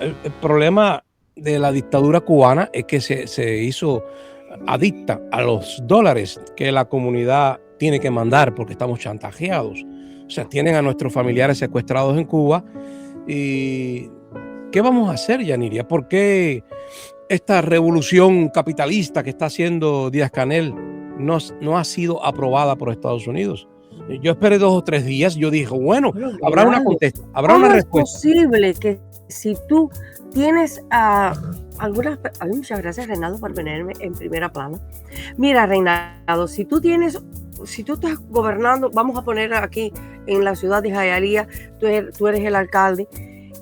El problema de la dictadura cubana es que se hizo adicta a los dólares que la comunidad tiene que mandar porque estamos chantajeados. O sea, tienen a nuestros familiares secuestrados en Cuba. ¿Y qué vamos a hacer, Yaniria? ¿Por qué esta revolución capitalista que está haciendo Díaz-Canel no ha sido aprobada por Estados Unidos? Yo esperé 2 o 3 días. Yo dije, bueno, habrá una contesta, habrá una respuesta. ¿Cómo es posible que si tú tienes muchas gracias, Reinaldo, por ponerme en primera plana? Mira, Reinaldo, si tú estás gobernando, vamos a poner aquí en la ciudad de Hialeah, tú eres el alcalde,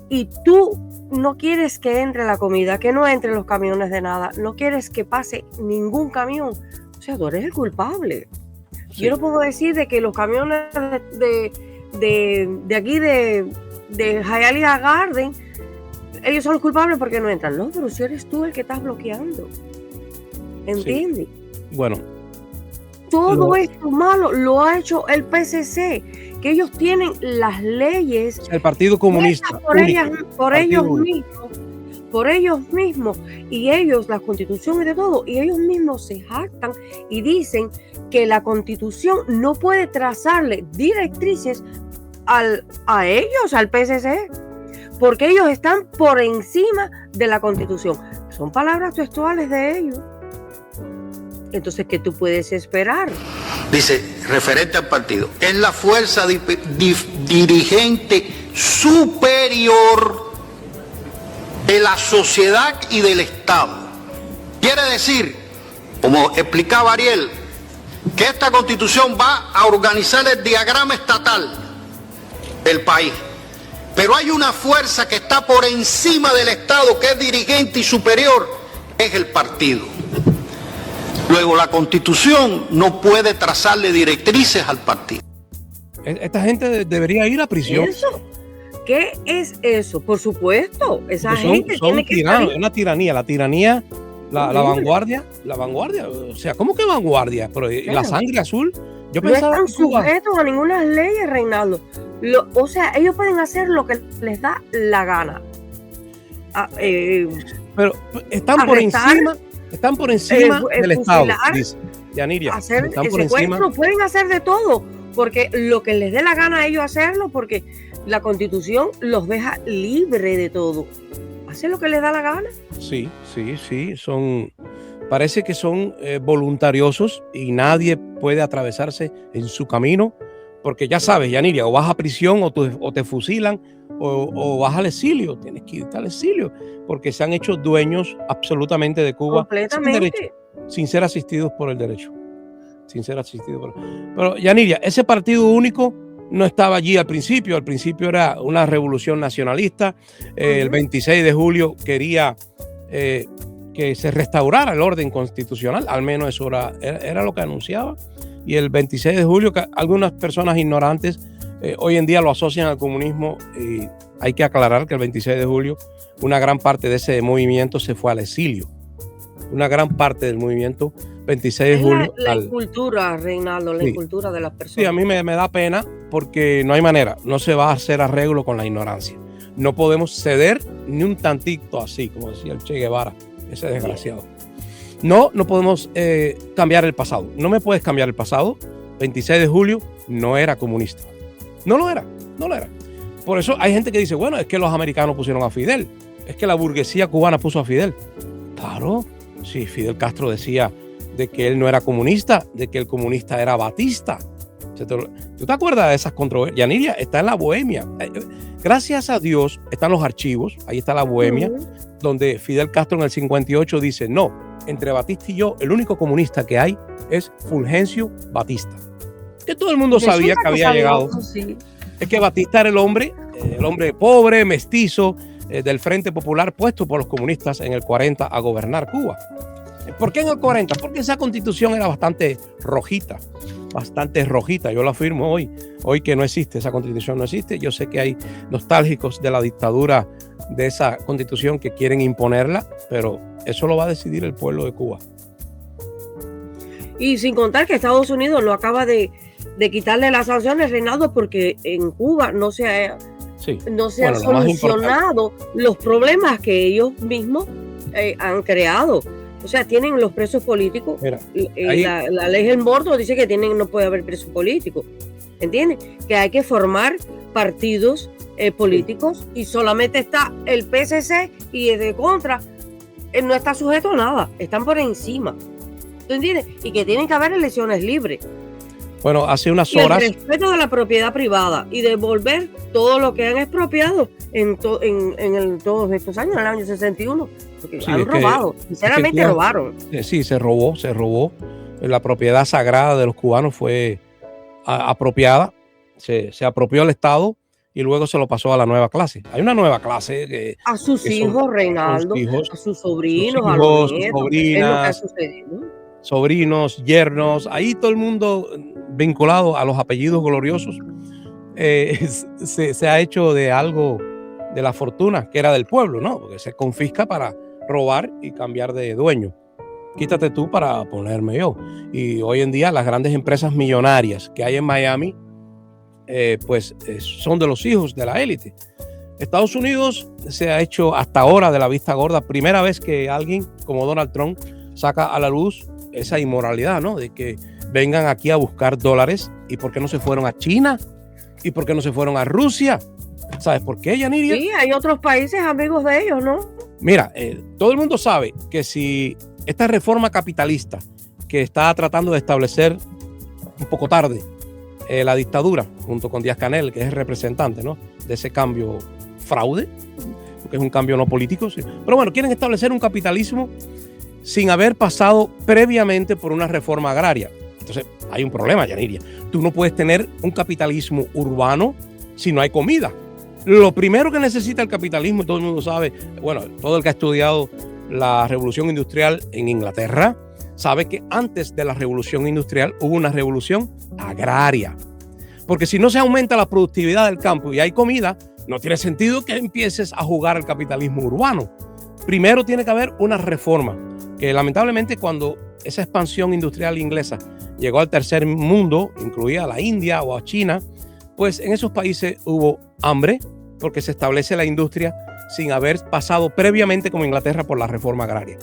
y tú no quieres que entre la comida, que no entren los camiones de nada, no quieres que pase ningún camión, o sea, tú eres el culpable. Sí. Yo no puedo decir de que los camiones de aquí de Hialeah Garden, ellos son los culpables porque no entran. No, pero si eres tú el que estás bloqueando. ¿Entiendes? Sí. Bueno. Todo esto malo lo ha hecho el PCC, que ellos tienen las leyes. El Partido Comunista. Por ellos mismos, y ellos, la Constitución y de todo, y ellos mismos se jactan y dicen que la Constitución no puede trazarle directrices a ellos, al PCC, porque ellos están por encima de la Constitución. Son palabras textuales de ellos. Entonces, ¿qué tú puedes esperar? Dice, referente al partido, es la fuerza dirigente superior de la sociedad y del Estado. Quiere decir, como explicaba Ariel, que esta Constitución va a organizar el diagrama estatal del país. Pero hay una fuerza que está por encima del Estado, que es dirigente y superior, es el partido. Luego, la Constitución no puede trazarle directrices al partido. Esta gente debería ir a prisión. ¿Eso? ¿Qué es eso? Por supuesto, esa gente tiene que estar... Es una tiranía, la vanguardia, o sea, ¿cómo que vanguardia? Pero claro. La sangre azul, yo pensaba... No están sujetos a ninguna ley, Reinaldo. O sea, ellos pueden hacer lo que les da la gana. Pero están por encima del Estado, dice Yaniria. Hacer el secuestro, pueden hacer de todo, porque lo que les dé la gana a ellos hacerlo, porque la Constitución los deja libre de todo. ¿Hacen lo que les da la gana? Sí. Parece que son voluntariosos y nadie puede atravesarse en su camino, porque ya sabes, Yaniria, o vas a prisión o te fusilan o vas al exilio. Tienes que irte al exilio, porque se han hecho dueños absolutamente de Cuba sin ser asistidos por el derecho. Pero, Yaniria, ese partido único no estaba allí al principio. Al principio era una revolución nacionalista. El 26 de julio quería que se restaurara el orden constitucional. Al menos eso era lo que anunciaba. Y el 26 de julio, que algunas personas ignorantes hoy en día lo asocian al comunismo. Y hay que aclarar que el 26 de julio una gran parte de ese movimiento se fue al exilio. Una gran parte del movimiento 26 de julio. La incultura, Reinaldo, la incultura de las personas. Sí, a mí me da pena porque no hay manera, no se va a hacer arreglo con la ignorancia. No podemos ceder ni un tantito así, como decía el Che Guevara, ese desgraciado. No podemos cambiar el pasado. No me puedes cambiar el pasado. 26 de julio no era comunista. No lo era. Por eso hay gente que dice, bueno, es que los americanos pusieron a Fidel. Es que la burguesía cubana puso a Fidel. Claro, sí, Fidel Castro decía de que él no era comunista, de que el comunista era Batista. ¿Tú te acuerdas de esas controversias? Yaniria, está en la Bohemia. Gracias a Dios están los archivos, ahí está la Bohemia, donde Fidel Castro en el 58 dice, no, entre Batista y yo, el único comunista que hay es Fulgencio Batista. Que todo el mundo sabía que había llegado. Sí. Es que Batista era el hombre pobre, mestizo, del Frente Popular puesto por los comunistas en el 40 a gobernar Cuba. ¿Por qué en el 40? Porque esa constitución era bastante rojita. Yo lo afirmo hoy que no existe, esa constitución no existe. Yo sé que hay nostálgicos de la dictadura de esa constitución que quieren imponerla, pero eso lo va a decidir el pueblo de Cuba. Y sin contar que Estados Unidos lo acaba de quitarle las sanciones, Reinaldo, porque en Cuba no se Sí. No se han Bueno, lo más importante. solucionado los problemas que ellos mismos han creado. O sea, tienen los presos políticos. Mira, ahí, La ley del Mordo dice que no puede haber presos políticos. ¿Entiendes? Que hay que formar partidos políticos y solamente está el PSC y el de contra no está sujeto a nada, están por encima. ¿Tú entiendes? Y que tienen que haber elecciones libres. bueno, hace unas Y el horas, respeto de la propiedad privada y devolver todo lo que han expropiado en todos estos años, en el año 61. Porque sí, han es que- robado, sinceramente Cuba- robaron. sí, se robó. La propiedad sagrada de los cubanos fue apropiada, se apropió el Estado y luego se lo pasó a la nueva clase. Hay una nueva clase que A sus que son- hijos, Reinaldo, hijos, a sus sobrinos, sus a hijos, los sus nietos. Es lo que ha sobrinas, sucedido. sobrinos, yernos, ahí todo el mundo vinculado a los apellidos gloriosos, se ha hecho de algo de la fortuna que era del pueblo, ¿no? Porque se confisca para robar y cambiar de dueño. Quítate tú para ponerme yo. Y hoy en día las grandes empresas millonarias que hay en Miami, son de los hijos de la élite. Estados Unidos se ha hecho hasta ahora de la vista gorda. Primera vez que alguien como Donald Trump saca a la luz esa inmoralidad, ¿no? De que vengan aquí a buscar dólares. ¿Y por qué no se fueron a China? ¿Y por qué no se fueron a Rusia? ¿Sabes por qué, Yaniria? Sí, hay otros países amigos de ellos, ¿no? Mira, todo el mundo sabe que si esta reforma capitalista que está tratando de establecer un poco tarde la dictadura, junto con Díaz-Canel, que es el representante, ¿no?, de ese cambio fraude, porque es un cambio no político, sí. Pero bueno, quieren establecer un capitalismo sin haber pasado previamente por una reforma agraria. Entonces, hay un problema, Yaniria. Tú no puedes tener un capitalismo urbano si no hay comida. Lo primero que necesita el capitalismo, y todo el mundo sabe, bueno, todo el que ha estudiado la revolución industrial en Inglaterra, sabe que antes de la revolución industrial hubo una revolución agraria. Porque si no se aumenta la productividad del campo y hay comida, no tiene sentido que empieces a jugar al capitalismo urbano. Primero tiene que haber una reforma, que lamentablemente cuando esa expansión industrial inglesa llegó al tercer mundo, incluida a la India o a China, pues en esos países hubo hambre porque se establece la industria sin haber pasado previamente como Inglaterra por la reforma agraria.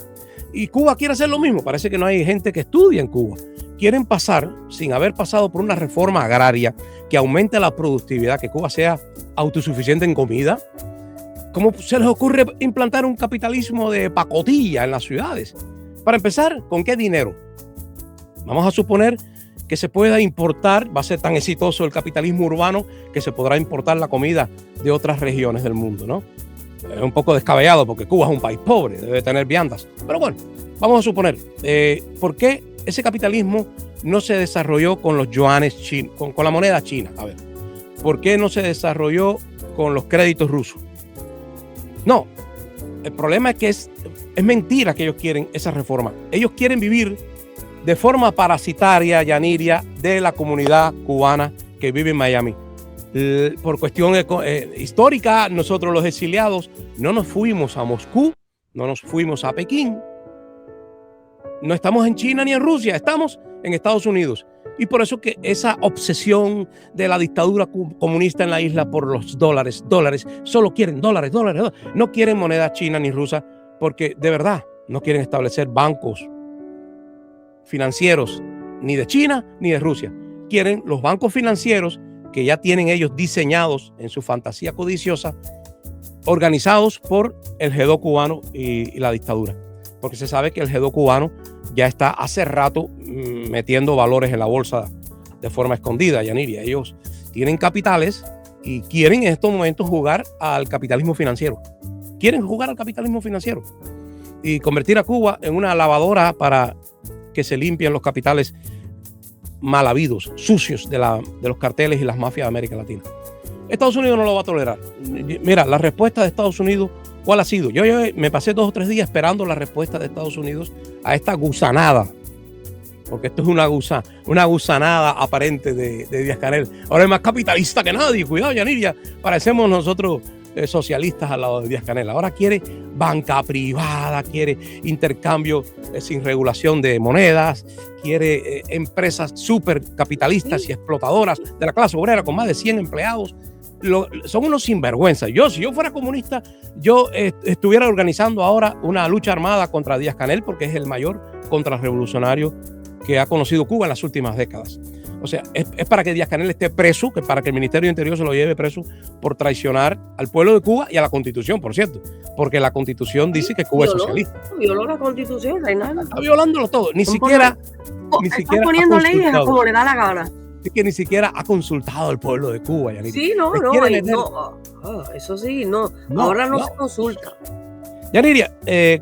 Y Cuba quiere hacer lo mismo. Parece que no hay gente que estudia en Cuba. Quieren pasar sin haber pasado por una reforma agraria que aumente la productividad, que Cuba sea autosuficiente en comida. ¿Cómo se les ocurre implantar un capitalismo de pacotilla en las ciudades? Para empezar, ¿con qué dinero? Vamos a suponer que se pueda importar, va a ser tan exitoso el capitalismo urbano que se podrá importar la comida de otras regiones del mundo, ¿no? Es un poco descabellado porque Cuba es un país pobre, debe tener viandas. Pero bueno, vamos a suponer, ¿por qué ese capitalismo no se desarrolló con los yuanes chinos, con la moneda china? A ver, ¿por qué no se desarrolló con los créditos rusos? No, el problema es que es mentira que ellos quieren esa reforma. Ellos quieren vivir de forma parasitaria, Yaniria, de la comunidad cubana que vive en Miami. Por cuestión histórica, nosotros los exiliados no nos fuimos a Moscú, no nos fuimos a Pekín, no estamos en China ni en Rusia, estamos en Estados Unidos. Y por eso que esa obsesión de la dictadura comunista en la isla por los dólares, solo quieren dólares, no quieren moneda china ni rusa, porque de verdad no quieren establecer bancos financieros ni de China ni de Rusia. Quieren los bancos financieros que ya tienen ellos diseñados en su fantasía codiciosa, organizados por el G2 cubano y la dictadura. Porque se sabe que el G2 cubano ya está hace rato metiendo valores en la bolsa de forma escondida, Yaniria. Ellos tienen capitales y quieren en estos momentos jugar al capitalismo financiero. Quieren jugar al capitalismo financiero y convertir a Cuba en una lavadora para que se limpien los capitales mal habidos, sucios de los carteles y las mafias de América Latina. Estados Unidos no lo va a tolerar. Mira, la respuesta de Estados Unidos, ¿cuál ha sido? Yo me pasé 2 o 3 días esperando la respuesta de Estados Unidos a esta gusanada, porque esto es una gusanada aparente de Díaz-Canel. Ahora es más capitalista que nadie. Cuidado, Yaniria, parecemos nosotros socialistas al lado de Díaz-Canel. Ahora quiere banca privada, quiere intercambio sin regulación de monedas, quiere empresas súper capitalistas y explotadoras de la clase obrera con más de 100 empleados. son unos sinvergüenzas. Si yo fuera comunista, yo estuviera organizando ahora una lucha armada contra Díaz-Canel, porque es el mayor contrarrevolucionario que ha conocido Cuba en las últimas décadas. O sea, es para que Díaz-Canel esté preso, que para que el Ministerio de Interior se lo lleve preso por traicionar al pueblo de Cuba y a la Constitución, por cierto, porque la Constitución dice que Cuba es socialista. Violó la Constitución, Reinaldo. Está violándolo todo. Ni siquiera poniendo leyes como le da la gana. Es que ni siquiera ha consultado al pueblo de Cuba. Yanira. Sí, eso sí, no. Ahora no se consulta. Yaniria,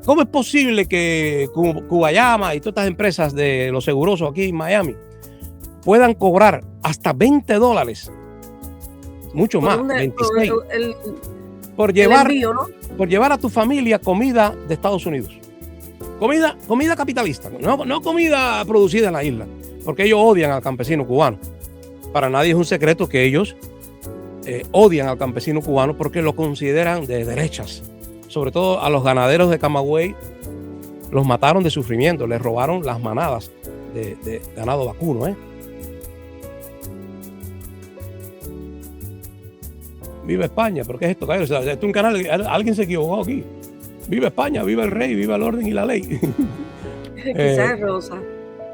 ¿cómo es posible que Cubayama y todas estas empresas de los segurosos aquí en Miami puedan cobrar hasta $20, mucho más, 26, por llevar a tu familia comida de Estados Unidos? Comida capitalista, no comida producida en la isla, porque ellos odian al campesino cubano. Para nadie es un secreto que ellos odian al campesino cubano porque lo consideran de derechas. Sobre todo a los ganaderos de Camagüey los mataron de sufrimiento, les robaron las manadas de ganado vacuno. Viva España, ¿pero qué es esto? O sea, esto es un canal, alguien se equivocó aquí. Viva España, viva el rey, viva el orden y la ley. Quizás es Rosa.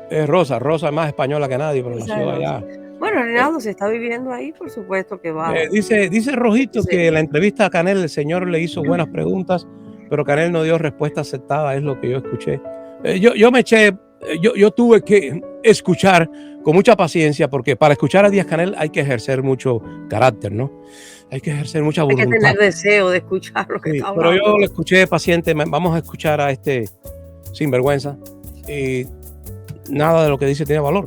Es Rosa es más española que nadie, pero nació allá. Bueno, Reinaldo se está viviendo ahí, por supuesto que va. Dice Rojito que en la entrevista a Canel el señor le hizo buenas preguntas, pero Canel no dio respuesta aceptada, es lo que yo escuché. Yo tuve que escuchar con mucha paciencia, porque para escuchar a Díaz-Canel hay que ejercer mucho carácter, ¿no? Hay que ejercer mucha voluntad. Hay que tener deseo de escuchar lo que está hablando. Pero yo lo escuché paciente. Vamos a escuchar a este sinvergüenza. Y nada de lo que dice tiene valor.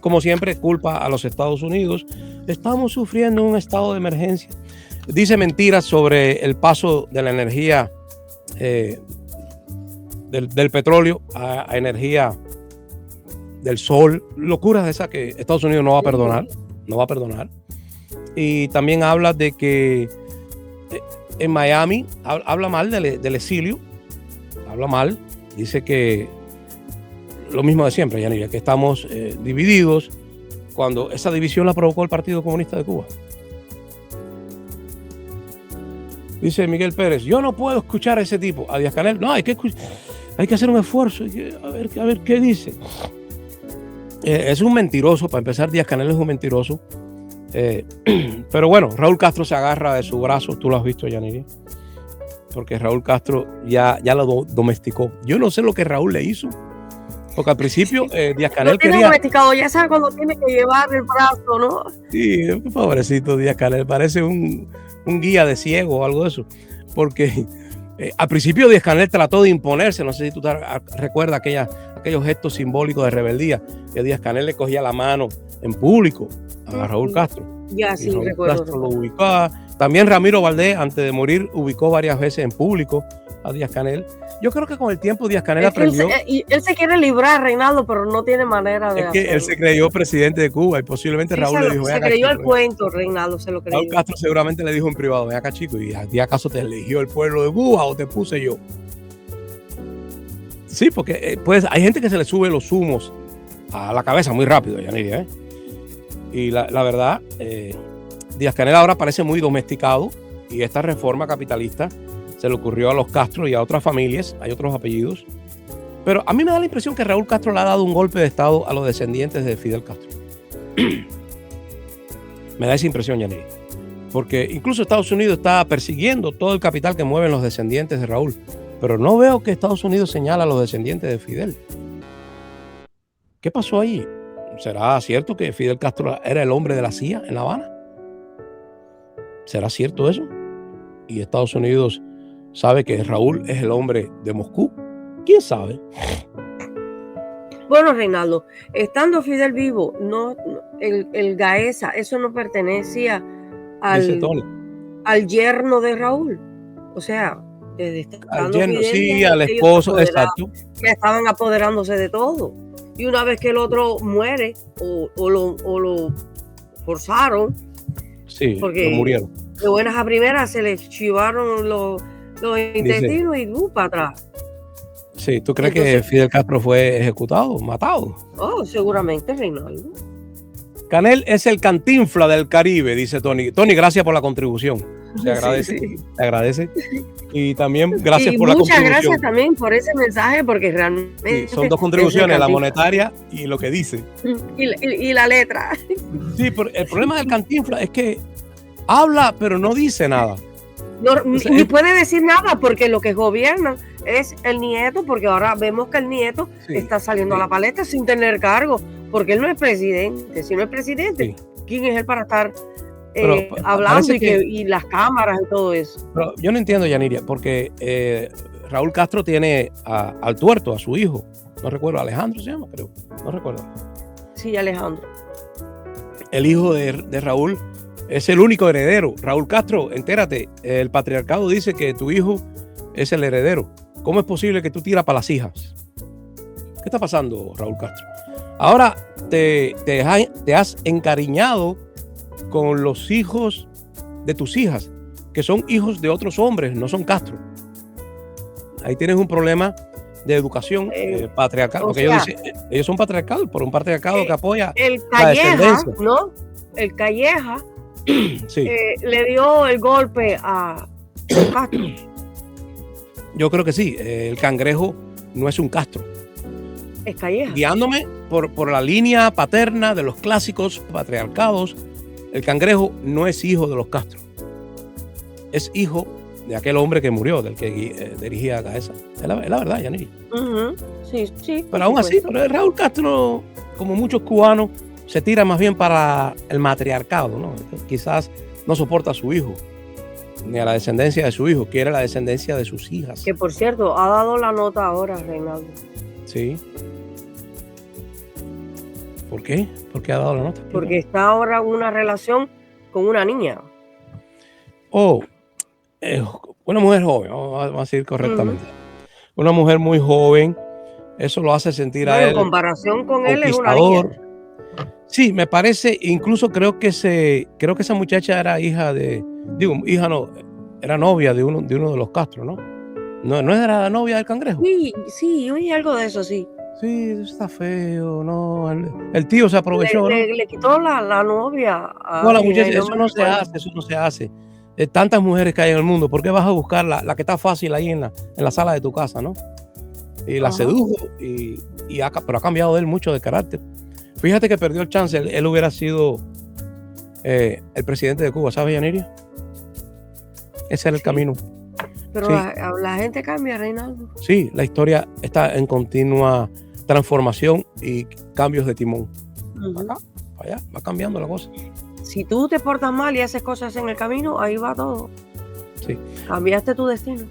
Como siempre, culpa a los Estados Unidos. Estamos sufriendo un estado de emergencia. Dice mentiras sobre el paso de la energía del petróleo a energía del sol. Locuras de esas que Estados Unidos no va a perdonar. No va a perdonar. Y también habla de que en Miami habla mal del exilio. Habla mal. Dice que lo mismo de siempre, Yanira, que estamos divididos, cuando esa división la provocó el Partido Comunista de Cuba. Dice Miguel Pérez, yo no puedo escuchar a ese tipo, a Díaz-Canel. No, hay que hacer un esfuerzo, a ver qué dice. Es un mentiroso, para empezar, Díaz-Canel es un mentiroso. Pero bueno, Raúl Castro se agarra de su brazo, tú lo has visto, Yanira, porque Raúl Castro ya lo domesticó. Yo no sé lo que Raúl le hizo. Porque al principio Díaz-Canel quería... domesticado, ya sabes cuando tiene que llevar el brazo, ¿no? Sí, pobrecito Díaz-Canel, parece un guía de ciego o algo de eso. Porque al principio Díaz-Canel trató de imponerse, no sé si tú te recuerdas aquellos gestos simbólicos de rebeldía, que Díaz-Canel le cogía la mano en público a Raúl Castro. Ya, sí, recuerdo. Castro lo ubicaba. También Ramiro Valdés, antes de morir, ubicó varias veces en público a Díaz-Canel. Yo creo que con el tiempo Díaz-Canel aprendió. Él se quiere librar, Reinaldo, pero no tiene manera de hacerlo. Él se creyó presidente de Cuba y posiblemente Raúl le dijo... Se creyó el cuento, Reinaldo, se lo creyó. Raúl Castro seguramente le dijo en privado, ven acá, chico, ¿y a ti acaso te eligió el pueblo de Cuba o te puse yo? Sí, porque hay gente que se le sube los humos a la cabeza muy rápido, Yanira, Y la verdad, Díaz-Canel ahora parece muy domesticado, y esta reforma capitalista se le ocurrió a los Castro y a otras familias, hay otros apellidos. Pero a mí me da la impresión que Raúl Castro le ha dado un golpe de estado a los descendientes de Fidel Castro. Me da esa impresión, Yanira. Porque incluso Estados Unidos está persiguiendo todo el capital que mueven los descendientes de Raúl. Pero no veo que Estados Unidos señala a los descendientes de Fidel. ¿Qué pasó allí? ¿Será cierto que Fidel Castro era el hombre de la CIA en La Habana? ¿Será cierto eso? Y Estados Unidos sabe que Raúl es el hombre de Moscú. ¿Quién sabe? Bueno, Reinaldo, estando Fidel vivo, el Gaesa, eso no pertenecía al yerno de Raúl. O sea, al yerno, sí, al esposo, exacto. Que estaban apoderándose de todo. Y una vez que el otro muere o lo forzaron, sí, porque lo murieron. De buenas a primeras se le chivaron los intestinos y para atrás. Sí, ¿tú crees que Fidel Castro fue ejecutado, matado? Oh, seguramente, Reinaldo. Canel es el Cantinfla del Caribe, dice Tony. Tony, gracias por la contribución. Se agradece, Sí. se agradece. Y también gracias Y por la muchas contribución. gracias también por ese mensaje, porque realmente Sí, son dos contribuciones, la monetaria y lo que dice. y la letra. Sí, pero el problema del Cantinfla es que habla, pero no dice nada. No, O sea, ni puede decir nada, porque lo que gobierna es el nieto, porque ahora vemos que el nieto Sí, está saliendo sí. a la palestra sin tener cargo, porque él no es presidente. Si no es presidente, Sí. ¿quién es él para estar Pero hablando parece y las cámaras y todo eso? Pero yo no entiendo, Yaniria, porque Raúl Castro tiene al tuerto, a su hijo. No recuerdo, Alejandro se llama, creo. No recuerdo. Sí, Alejandro. El hijo de Raúl es el único heredero. Raúl Castro, entérate, el patriarcado dice que tu hijo es el heredero. ¿Cómo es posible que tú tiras para las hijas? ¿Qué está pasando, Raúl Castro? Ahora te has encariñado con los hijos de tus hijas, que son hijos de otros hombres, no son Castro. Ahí tienes un problema de educación patriarcal, o porque sea, ellos son patriarcal, por un patriarcado que apoya El la Calleja, descendencia. ¿no? El Calleja Sí, le dio el golpe a Castro. yo creo que sí. El Cangrejo no es un Castro. Es Calleja. Guiándome por la línea paterna de los clásicos patriarcados, el Cangrejo no es hijo de los Castro. Es hijo de aquel hombre que murió, del que dirigía Gaesa. Es la verdad, Yaniri. Sí, sí. Pero aún así, pero Raúl Castro, como muchos cubanos, se tira más bien para el matriarcado, ¿no? Quizás no soporta a su hijo, ni a la descendencia de su hijo, quiere la descendencia de sus hijas. Que por cierto, ha dado la nota ahora, Reinaldo. Sí. ¿Por qué? ¿Por qué ha dado la nota? Porque está ahora en una relación con una niña. Oh, una mujer joven, vamos a decir correctamente. Una mujer muy joven, eso lo hace sentir a Bueno, en él comparación con él es una niña. conquistador. Sí, me parece, incluso creo que esa muchacha era hija hija no, era novia de uno de los Castro, ¿no? No era la novia del Cangrejo. Sí, sí, oí algo de eso, sí. Sí, eso está feo, no. El tío se aprovechó, ¿no? Le quitó la novia a No, la alguien, muchacha, ahí eso me no se recuerdo. hace, eso no se hace. Tantas mujeres que hay en el mundo, ¿por qué vas a buscar la que está fácil ahí en la sala de tu casa, no? Y la Ajá. sedujo, pero ha cambiado él mucho de carácter. Fíjate que perdió el chance, él hubiera sido el presidente de Cuba, ¿sabes, Yaniria? Ese era el Sí. camino. Pero Sí. la gente cambia, Reinaldo. Sí, la historia está en continua transformación y cambios de timón. Ujú. Acá, allá, va cambiando la cosa. Si tú te portas mal y haces cosas en el camino, ahí va todo. Sí. Cambiaste tu destino.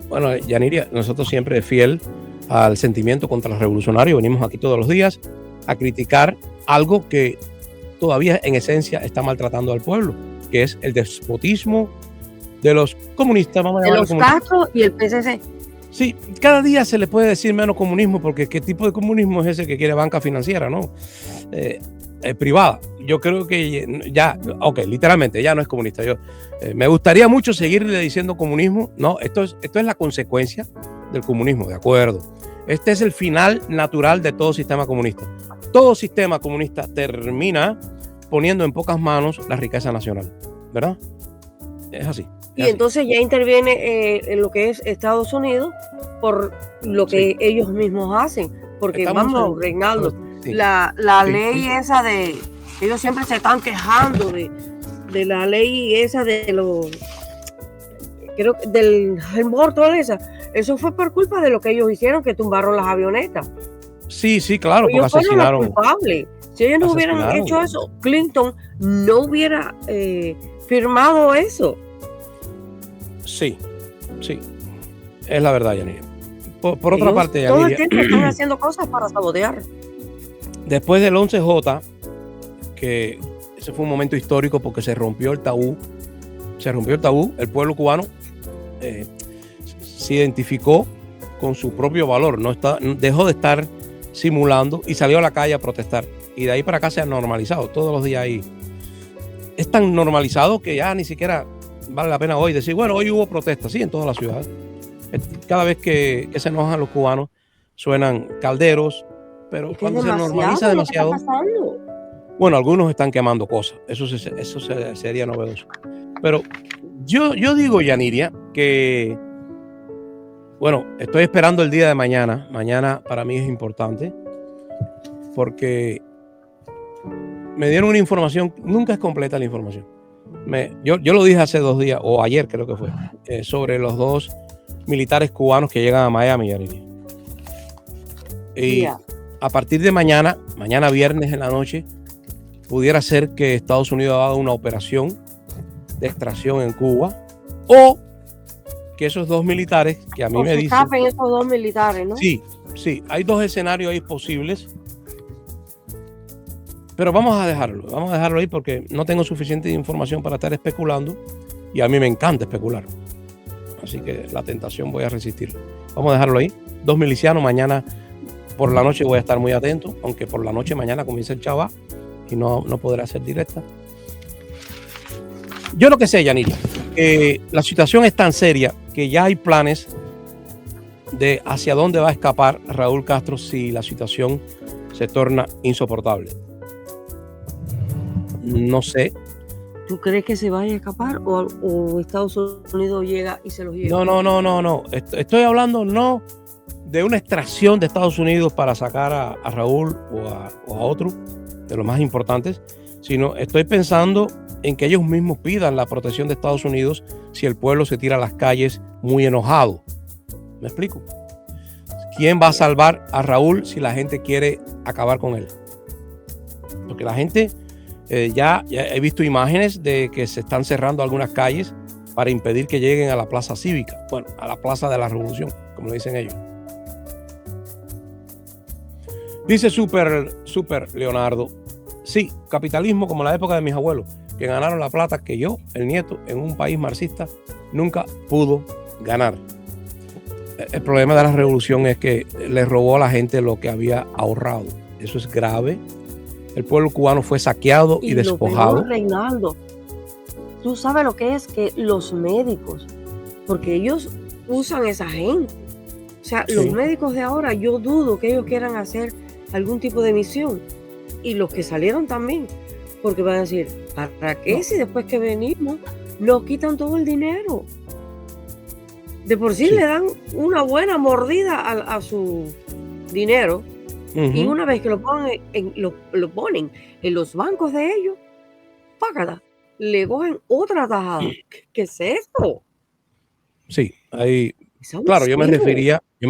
Bueno, Yaniria, nosotros siempre fiel al sentimiento contrarrevolucionario, venimos aquí todos los días a criticar algo que todavía en esencia está maltratando al pueblo, que es el despotismo de los comunistas, vamos a De llamarlos los comunistas. Castro y el PCC. Sí, cada día se le puede decir menos comunismo, porque ¿qué tipo de comunismo es ese que quiere banca financiera, no? Privada. Yo creo que ya, ok, literalmente ya no es comunista. Me gustaría mucho seguirle diciendo comunismo. No, esto es la consecuencia del comunismo, de acuerdo. Este es el final natural de todo sistema comunista. Todo sistema comunista termina poniendo en pocas manos la riqueza nacional, ¿verdad? Es así. Y entonces ya interviene en lo que es Estados Unidos por lo que ellos mismos hacen. Porque vamos, Reinaldo, sí. la Sí, ley sí. esa de... Ellos siempre se están quejando de la ley esa de los... Creo que del morto esa. Eso fue por culpa de lo que ellos hicieron, que tumbaron las avionetas. Sí, claro, porque Ellos fueron los asesinaron. culpables. Si ellos no hubieran Asesinaron. hecho eso, Clinton no hubiera firmado eso. Sí. Es la verdad, Yaniria. Por otra Ellos parte, todo el Yaniria, tiempo están haciendo cosas para sabotear. después del 11J, que ese fue un momento histórico porque se rompió el tabú, el pueblo cubano se identificó con su propio valor, dejó de estar simulando y salió a la calle a protestar. Y de ahí para acá se ha normalizado, todos los días ahí. Es tan normalizado que ya ni siquiera vale la pena hoy decir, bueno, hoy hubo protestas, sí, en todas las ciudades. Cada vez que se enojan los cubanos, suenan calderos, pero Es que cuando es se normaliza demasiado lo que está demasiado, pasando. Bueno, algunos están quemando cosas. Eso sería novedoso. Pero yo digo, Yaniria, que, bueno, estoy esperando el día de mañana. Mañana para mí es importante porque me dieron una información, nunca es completa la información. Yo lo dije hace 2 días, o ayer creo que fue, sobre los 2 militares cubanos que llegan a Miami, Yaniria. Y a partir de mañana viernes en la noche, pudiera ser que Estados Unidos haga una operación de extracción en Cuba, o que esos 2 militares que a mí me dicen... escapen esos 2 militares, ¿no? Sí, hay 2 escenarios ahí posibles, pero vamos a dejarlo ahí porque no tengo suficiente información para estar especulando y a mí me encanta especular. Así que la tentación voy a resistir. Vamos a dejarlo ahí. 2 milicianos, mañana por la noche voy a estar muy atento, aunque por la noche mañana comienza el Chabá y no podrá ser directa. Yo lo que sé, Yanira, la situación es tan seria que ya hay planes de hacia dónde va a escapar Raúl Castro si la situación se torna insoportable. No sé. ¿Tú crees que se vaya a escapar o Estados Unidos llega y se los lleva? No. Estoy hablando no de una extracción de Estados Unidos para sacar a Raúl o a otro de los más importantes, sino estoy pensando en que ellos mismos pidan la protección de Estados Unidos si el pueblo se tira a las calles muy enojado. ¿Me explico? ¿Quién va a salvar a Raúl si la gente quiere acabar con él? Porque la gente, ya he visto imágenes de que se están cerrando algunas calles para impedir que lleguen a la plaza cívica, bueno, a la plaza de la revolución, como le dicen ellos. Dice Super Leonardo, sí, capitalismo como la época de mis abuelos, que ganaron la plata que yo, el nieto, en un país marxista, nunca pudo ganar. El problema de la revolución es que le robó a la gente lo que había ahorrado. Eso es grave. El pueblo cubano fue saqueado y despojado. Lo peor, Reinaldo, tú sabes lo que es que los médicos, porque ellos usan esa gente. O sea, sí. Los médicos de ahora, yo dudo que ellos quieran hacer algún tipo de misión. Y los que salieron también, porque van a decir, ¿para qué si después que venimos nos quitan todo el dinero? De por sí le dan una buena mordida a su dinero. Y una vez que lo ponen en los bancos de ellos, págala, le cogen otra tajada. ¿Qué es esto? Sí, ahí, claro, yo me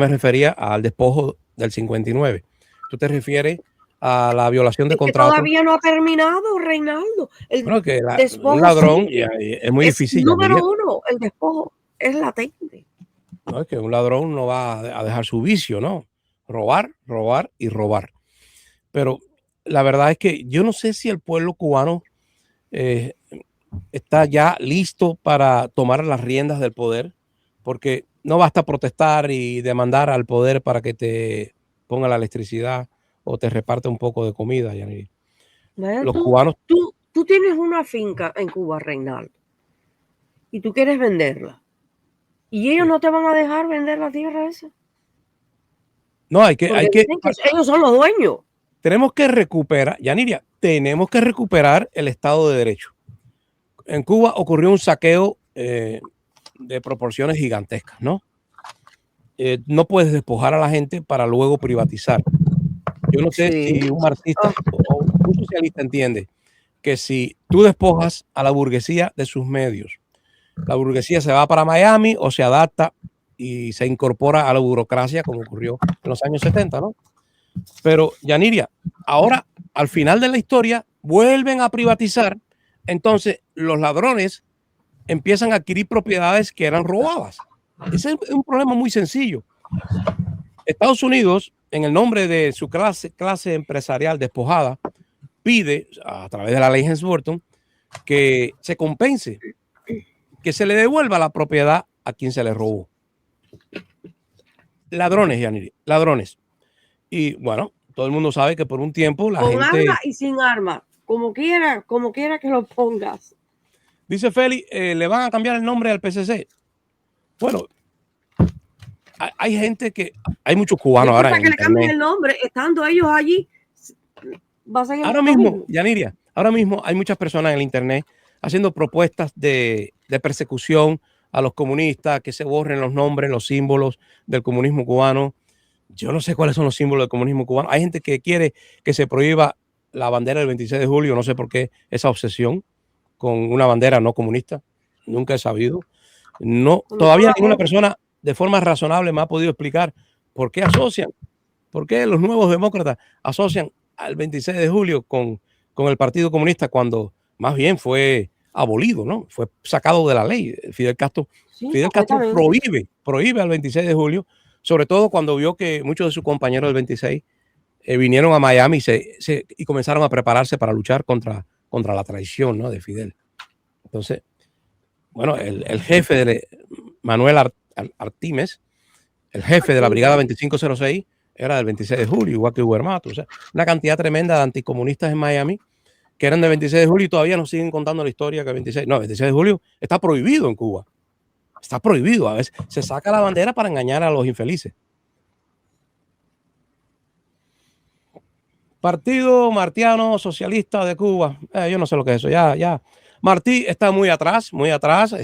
refería al despojo del 59. ¿Tú te refieres a la violación de contrato? Todavía no ha terminado, Reinaldo. Bueno, que un ladrón es muy difícil. Número uno, el despojo es latente. No, es que un ladrón no va a dejar su vicio, ¿no? Robar y robar. Pero la verdad es que yo no sé si el pueblo cubano está ya listo para tomar las riendas del poder, porque no basta protestar y demandar al poder para que te ponga la electricidad o te reparte un poco de comida. Los cubanos... Tú tienes una finca en Cuba, Reinaldo, y tú quieres venderla, y ellos no te van a dejar vender la tierra esa. No, hay que ellos son los dueños. Tenemos que recuperar, Yaniria, tenemos que recuperar el Estado de Derecho. En Cuba ocurrió un saqueo de proporciones gigantescas, ¿no? No puedes despojar a la gente para luego privatizar. Yo no sé si un marxista o un socialista entiende que si tú despojas a la burguesía de sus medios, la burguesía se va para Miami o se adapta y se incorpora a la burocracia como ocurrió en los años 70, ¿no? Pero, Yaniria, ahora, al final de la historia, vuelven a privatizar. Entonces, los ladrones empiezan a adquirir propiedades que eran robadas. Ese es un problema muy sencillo. Estados Unidos, en el nombre de su clase empresarial despojada, pide, a través de la ley Helms-Burton, que se compense, que se le devuelva la propiedad a quien se le robó. Ladrones, Yaniria, ladrones. Y bueno, todo el mundo sabe que por un tiempo la gente... Con arma y sin arma, como quiera que lo pongas. Dice Feli, ¿le van a cambiar el nombre al PCC? Bueno, hay gente que... Hay muchos cubanos ahora en que le cambien el nombre, estando ellos allí, va a seguir Ahora lo mismo, mismo. Yaniria, ahora mismo hay muchas personas en el internet haciendo propuestas de persecución a los comunistas, que se borren los nombres, los símbolos del comunismo cubano. Yo no sé cuáles son los símbolos del comunismo cubano. Hay gente que quiere que se prohíba la bandera del 26 de julio. No sé por qué esa obsesión con una bandera no comunista. Nunca he sabido. No, Cuando tú todavía la ninguna ves, persona de forma razonable me ha podido explicar por qué asocian, por qué los nuevos demócratas asocian al 26 de julio con el Partido Comunista cuando más bien fue abolido, ¿no? Fue sacado de la ley. sí, Fidel Castro completamente. prohíbe al 26 de julio, sobre todo cuando vio que muchos de sus compañeros del 26 vinieron a Miami y comenzaron a prepararse para luchar contra la traición, ¿no?, de Fidel. Entonces, bueno, el jefe de Manuel Artimes, el jefe de la Brigada 2506, era del 26 de julio, igual que Hugo Hermato. O sea, una cantidad tremenda de anticomunistas en Miami que eran del 26 de julio y todavía nos siguen contando la historia que el 26 de julio está prohibido en Cuba. Está prohibido. A veces se saca la bandera para engañar a los infelices. Partido Martiano Socialista de Cuba. Yo no sé lo que es eso. Ya. Martí está muy atrás, muy atrás.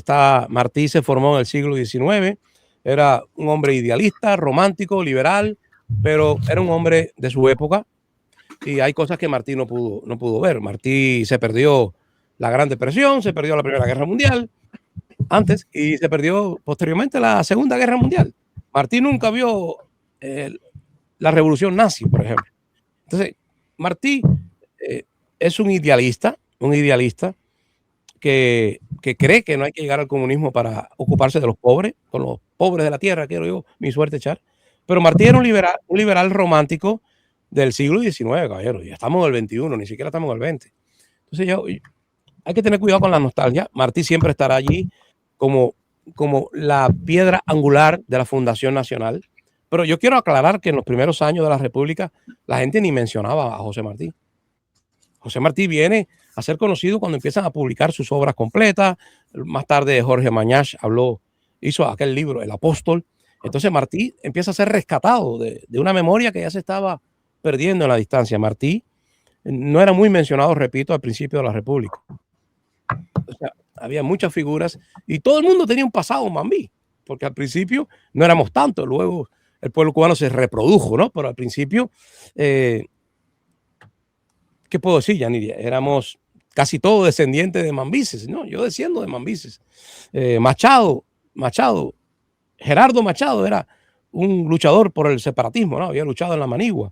Martí se formó en el siglo XIX. Era un hombre idealista, romántico, liberal, pero era un hombre de su época. Y hay cosas que Martí no pudo ver. Martí se perdió la Gran Depresión, se perdió la Primera Guerra Mundial antes y se perdió posteriormente la Segunda Guerra Mundial. Martí nunca vio la revolución nazi, por ejemplo. Entonces, Martí es un idealista que cree que no hay que llegar al comunismo para ocuparse de los pobres, con los pobres de la tierra, quiero yo mi suerte echar. Pero Martí era un liberal romántico del siglo XIX, caballero. Ya estamos en el 21, ni siquiera estamos en el 20. Entonces, hay que tener cuidado con la nostalgia. Martí siempre estará allí como la piedra angular de la Fundación Nacional. Pero yo quiero aclarar que en los primeros años de la República la gente ni mencionaba a José Martí. José Martí viene a ser conocido cuando empiezan a publicar sus obras completas. Más tarde Jorge Mañach hizo aquel libro, El Apóstol. Entonces Martí empieza a ser rescatado de una memoria que ya se estaba perdiendo en la distancia. Martí no era muy mencionado, repito, al principio de la República. O sea, había muchas figuras y todo el mundo tenía un pasado mambí, porque al principio no éramos tantos, luego el pueblo cubano se reprodujo, ¿no? Pero al principio, ¿qué puedo decir, Yaniria? Éramos casi todos descendientes de mambises, ¿no? Yo desciendo de mambises. Machado, Gerardo Machado era un luchador por el separatismo, ¿no? Había luchado en la Manigua.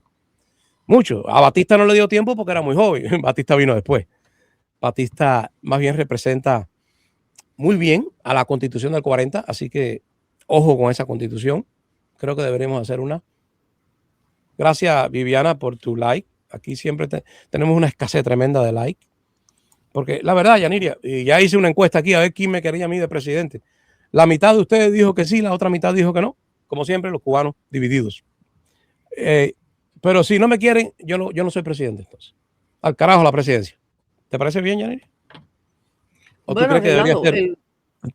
Mucho. A Batista no le dio tiempo porque era muy joven. Batista vino después. Batista más bien representa muy bien a la Constitución del 40, así que ojo con esa Constitución. Creo que deberemos hacer una. Gracias, Viviana, por tu like. Aquí siempre tenemos una escasez tremenda de like. Porque la verdad, Yaniria, ya hice una encuesta aquí a ver quién me quería a mí de presidente. La mitad de ustedes dijo que sí, la otra mitad dijo que no. Como siempre, los cubanos divididos. Pero si no me quieren, yo no soy presidente. Entonces, al carajo la presidencia. ¿Te parece bien, Yaniria? ¿O bueno, tú crees que debería ser?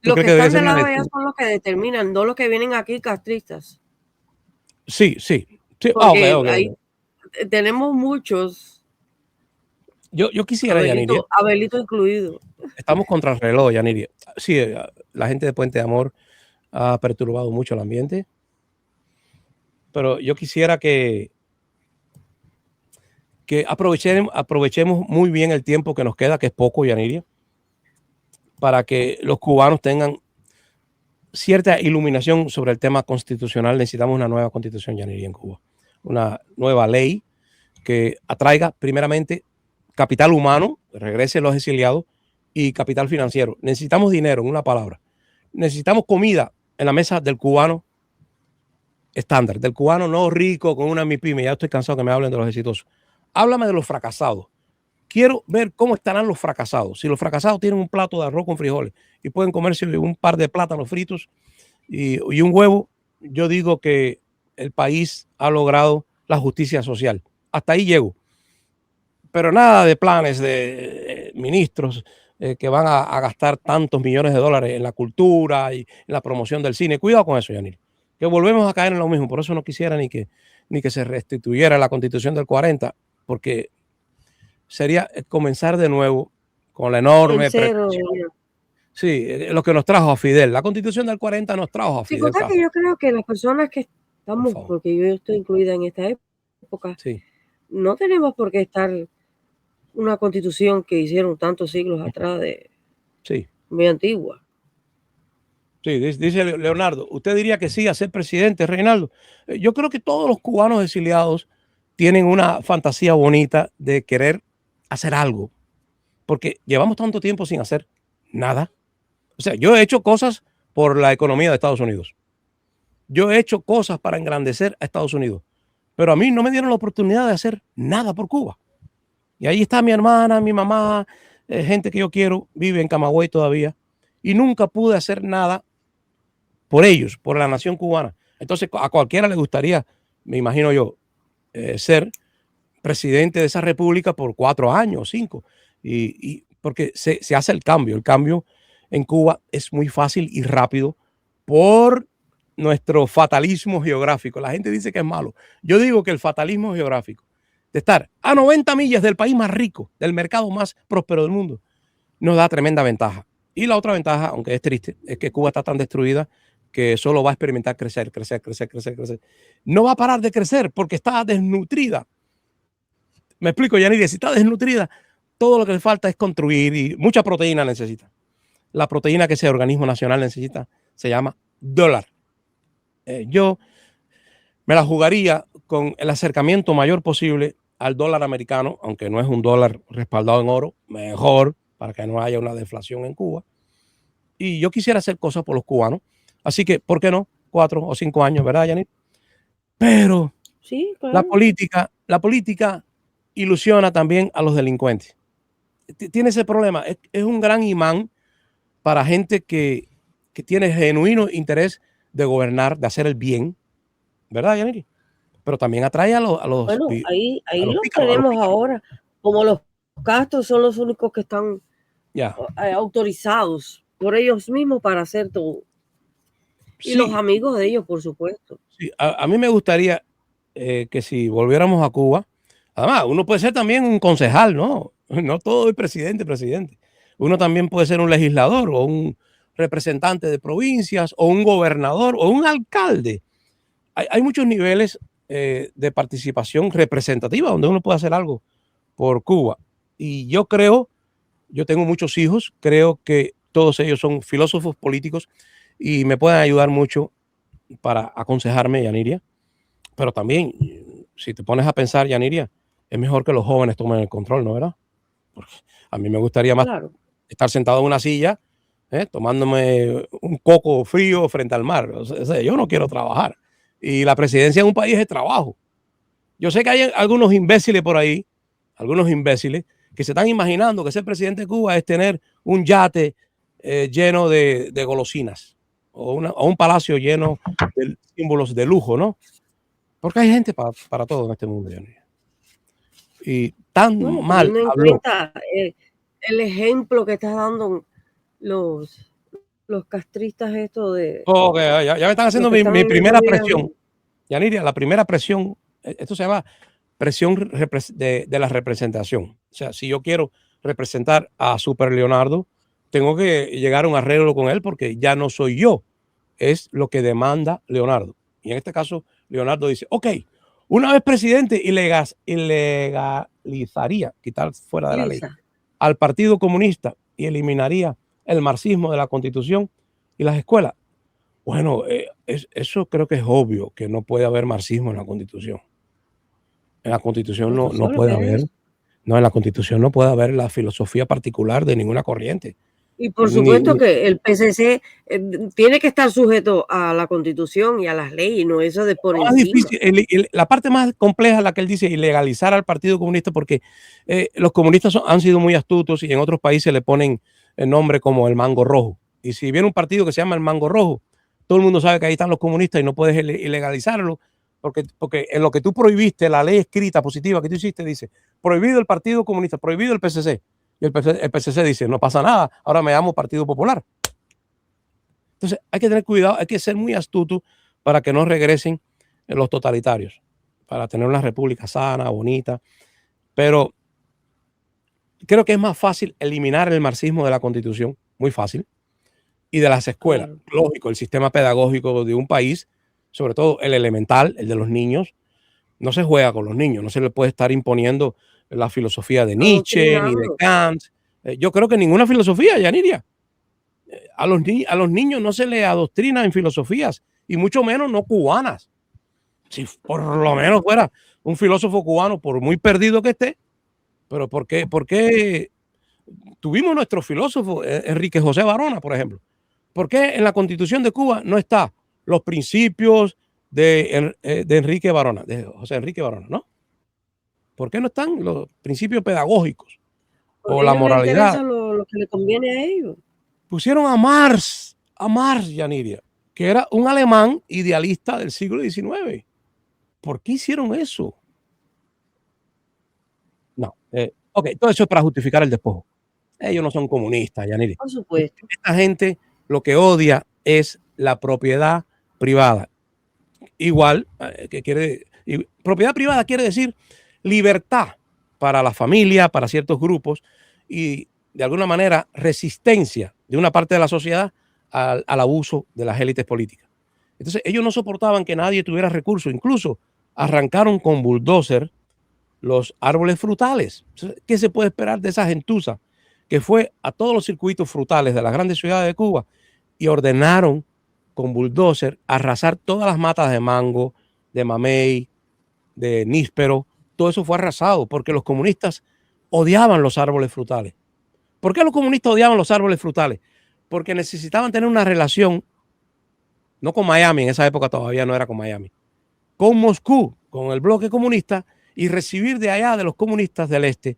Los que están de lado allá son los que determinan, no los que vienen aquí castristas. Sí. Porque ahí tenemos muchos. Yo quisiera, Yaniria. Abelito incluido. Estamos contra el reloj, Yaniria. Sí, la gente de Puente de Amor ha perturbado mucho el ambiente. Pero yo quisiera que aprovechemos muy bien el tiempo que nos queda, que es poco, Yaniria, para que los cubanos tengan cierta iluminación sobre el tema constitucional. Necesitamos una nueva constitución, Yaniria, en Cuba. Una nueva ley que atraiga primeramente capital humano, que regrese los exiliados, y capital financiero. Necesitamos dinero, en una palabra. Necesitamos comida en la mesa del cubano estándar, del cubano no rico con una MIPYME. Ya estoy cansado que me hablen de los exitosos. Háblame de los fracasados. Quiero ver cómo estarán los fracasados. Si los fracasados tienen un plato de arroz con frijoles y pueden comerse un par de plátanos fritos y un huevo, yo digo que el país ha logrado la justicia social. Hasta ahí llego. Pero nada de planes de ministros que van a gastar tantos millones de dólares en la cultura y en la promoción del cine. Cuidado con eso, Yanil. Que volvemos a caer en lo mismo. Por eso no quisiera ni que se restituyera la Constitución del 40, porque sería comenzar de nuevo con la En enorme cero. pretensión. Sí, lo que nos trajo a Fidel. La Constitución del 40 nos trajo a Sin Fidel contar que Castro. yo creo que las personas que Por estamos, favor. porque yo estoy incluida en esta época, Sí, no tenemos por qué estar una constitución que hicieron tantos siglos atrás sí. muy antigua. Sí, dice Leonardo, ¿usted diría que sí a ser presidente, Reinaldo? Yo creo que todos los cubanos exiliados tienen una fantasía bonita de querer hacer algo, porque llevamos tanto tiempo sin hacer nada. O sea, yo he hecho cosas por la economía de Estados Unidos. Yo he hecho cosas para engrandecer a Estados Unidos, pero a mí no me dieron la oportunidad de hacer nada por Cuba. Y ahí está mi hermana, mi mamá, gente que yo quiero, vive en Camagüey todavía, y nunca pude hacer nada por ellos, por la nación cubana. Entonces, a cualquiera le gustaría, me imagino yo, ser presidente de esa república por 4 años, 5, y porque se hace el cambio en Cuba es muy fácil y rápido por nuestro fatalismo geográfico. La gente dice que es malo. Yo digo que el fatalismo geográfico de estar a 90 millas del país más rico, del mercado más próspero del mundo, nos da tremenda ventaja. Y la otra ventaja, aunque es triste, es que Cuba está tan destruida que solo va a experimentar crecer. No va a parar de crecer porque está desnutrida. Me explico, Yanira, si está desnutrida, todo lo que le falta es construir y mucha proteína necesita. La proteína que ese organismo nacional necesita se llama dólar. Yo me la jugaría con el acercamiento mayor posible al dólar americano, aunque no es un dólar respaldado en oro, mejor para que no haya una deflación en Cuba. Y yo quisiera hacer cosas por los cubanos. Así que, ¿por qué no? 4 o 5 años, ¿verdad, Yanit? Pero Sí, la claro. política ilusiona también a los delincuentes. Tiene ese problema. Es un gran imán para gente que tiene genuino interés de gobernar, de hacer el bien, ¿verdad, Yaniri? Pero también atrae a los Bueno, ahí los pícaros, a los tenemos pícaros. ahora. Como los Castro son los únicos que están Ya, autorizados por ellos mismos para hacer todo. Y los sí, amigos de ellos, por supuesto. sí. A mí me gustaría que si volviéramos a Cuba, además, uno puede ser también un concejal, ¿no? No todo es presidente. Uno también puede ser un legislador o un representante de provincias o un gobernador o un alcalde. Hay muchos niveles de participación representativa donde uno puede hacer algo por Cuba. Y yo tengo muchos hijos, creo que todos ellos son filósofos políticos y me pueden ayudar mucho para aconsejarme, Yaniria. Pero también, si te pones a pensar, Yaniria, es mejor que los jóvenes tomen el control, ¿no? ¿Verdad? Porque a mí me gustaría más Claro. estar sentado en una silla, tomándome un coco frío frente al mar. O sea, yo no quiero trabajar. Y la presidencia en un país es trabajo. Yo sé que hay algunos imbéciles por ahí, que se están imaginando que ser presidente de Cuba es tener un yate lleno de golosinas o un palacio lleno de símbolos de lujo, ¿no? Porque hay gente para todo en este mundo, Johnny. Y tan Bueno, mal teniendo en habló. cuenta el ejemplo que están dando los castristas, esto de Oh, ya me están los haciendo que están mi en el primera presión. gobierno. Yaniria, la primera presión, esto se llama presión de la representación. O sea, si yo quiero representar a Super Leonardo, tengo que llegar a un arreglo con él porque ya no soy yo, es lo que demanda Leonardo. Y en este caso, Leonardo dice, ok, una vez presidente, ilegalizaría, quitar fuera de la ley, Lisa. al Partido Comunista y eliminaría el marxismo de la Constitución y las escuelas. Bueno, eso creo que es obvio, que no puede haber marxismo en la Constitución. En la Constitución Pues tú no sabes lo puede que haber, es. no, en la Constitución no puede haber la filosofía particular de ninguna corriente. Y por Ni, supuesto ni- que el PCC tiene que estar sujeto a la Constitución y a las leyes, no eso de por lo más encima. difícil, la parte más compleja es la que él dice, ilegalizar al Partido Comunista, porque los comunistas han sido muy astutos y en otros países le ponen el nombre como el Mango Rojo. Y si viene un partido que se llama el Mango Rojo, todo el mundo sabe que ahí están los comunistas y no puedes ilegalizarlo, porque en lo que tú prohibiste, la ley escrita positiva que tú hiciste, dice, prohibido el Partido Comunista, prohibido el PCC. Y el PCC dice, no pasa nada, ahora me llamo Partido Popular. Entonces hay que tener cuidado, hay que ser muy astuto para que no regresen los totalitarios, para tener una república sana, bonita. Pero creo que es más fácil eliminar el marxismo de la Constitución, muy fácil, y de las escuelas. Claro. Lógico, el sistema pedagógico de un país, sobre todo el elemental, el de los niños, no se juega con los niños, no se le puede estar imponiendo la filosofía de Nietzsche ni de Adoctrinarlo. Kant. Yo creo que ninguna filosofía, Yaniria. A los niños no se les adoctrina en filosofías, y mucho menos no cubanas. Si por lo menos fuera un filósofo cubano, por muy perdido que esté, pero ¿por qué tuvimos nuestro filósofo Enrique José Barona, por ejemplo? ¿Por qué en la Constitución de Cuba no está los principios de Enrique Barona, de José Enrique Barona, ¿no? ¿Por qué no están los principios pedagógicos o Porque a la ellos les moralidad? interesa lo que le conviene a ellos. Pusieron a Marx, Yaniria, que era un alemán idealista del siglo XIX. ¿Por qué hicieron eso? No, ok, todo eso es para justificar el despojo. Ellos no son comunistas, Yaniria. Por supuesto. Esta gente lo que odia es la propiedad privada. Igual, propiedad privada quiere decir libertad para la familia, para ciertos grupos, y de alguna manera resistencia de una parte de la sociedad al abuso de las élites políticas. Entonces ellos no soportaban que nadie tuviera recursos, incluso arrancaron con bulldozer los árboles frutales. ¿Qué se puede esperar de esa gentuza que fue a todos los circuitos frutales de las grandes ciudades de Cuba y ordenaron con bulldozer arrasar todas las matas de mango, de mamey, de níspero? Todo eso fue arrasado porque los comunistas odiaban los árboles frutales. ¿Por qué los comunistas odiaban los árboles frutales? Porque necesitaban tener una relación, no con Miami, en esa época todavía no era con Miami, con Moscú, con el bloque comunista, y recibir de allá, de los comunistas del este,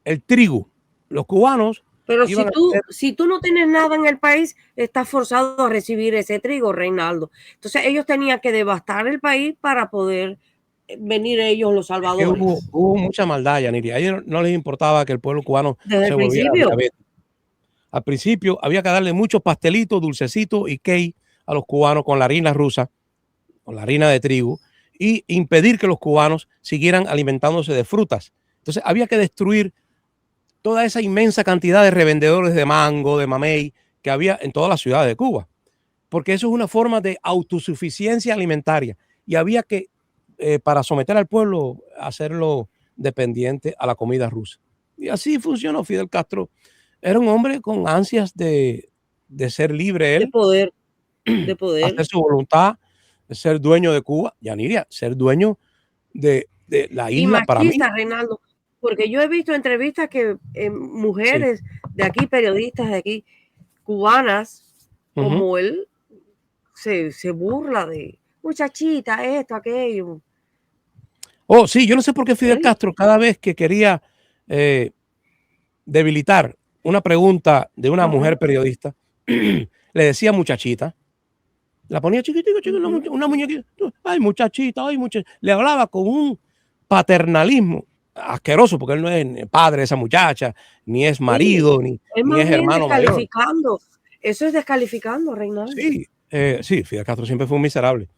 el trigo. Los cubanos. Pero si tú no tienes nada en el país, estás forzado a recibir ese trigo, Reinaldo. Entonces ellos tenían que devastar el país para poder venir ellos los salvadores. Hubo mucha maldad, Yaniria. A ellos no les importaba que el pueblo cubano desde se volviera diabético. Al principio había que darle muchos pastelitos, dulcecitos y cake a los cubanos con la harina rusa, con la harina de trigo, y impedir que los cubanos siguieran alimentándose de frutas. Entonces había que destruir toda esa inmensa cantidad de revendedores de mango, de mamey, que había en todas las ciudades de Cuba, porque eso es una forma de autosuficiencia alimentaria, y había que, para someter al pueblo, hacerlo dependiente a la comida rusa. Y así funcionó. Fidel Castro era un hombre con ansias de ser libre, él, de poder, hacer su voluntad, de ser dueño de Cuba. Yaniria, ser dueño de la isla. Y machista, para mí, Reinaldo, porque yo he visto entrevistas que mujeres de aquí, periodistas de aquí, cubanas, como él, se burla de muchachita, esto, aquello. Oh, sí, yo no sé por qué Fidel Castro, cada vez que quería debilitar una pregunta de una mujer periodista, le decía muchachita. La ponía chiquitico, una muñequita. Ay, muchachita, ay, muchachita. Le hablaba con un paternalismo asqueroso, porque él no es padre de esa muchacha, ni es marido, ni es hermano mayor. Eso es descalificando, Reinaldo. Sí, sí, Fidel Castro siempre fue un miserable.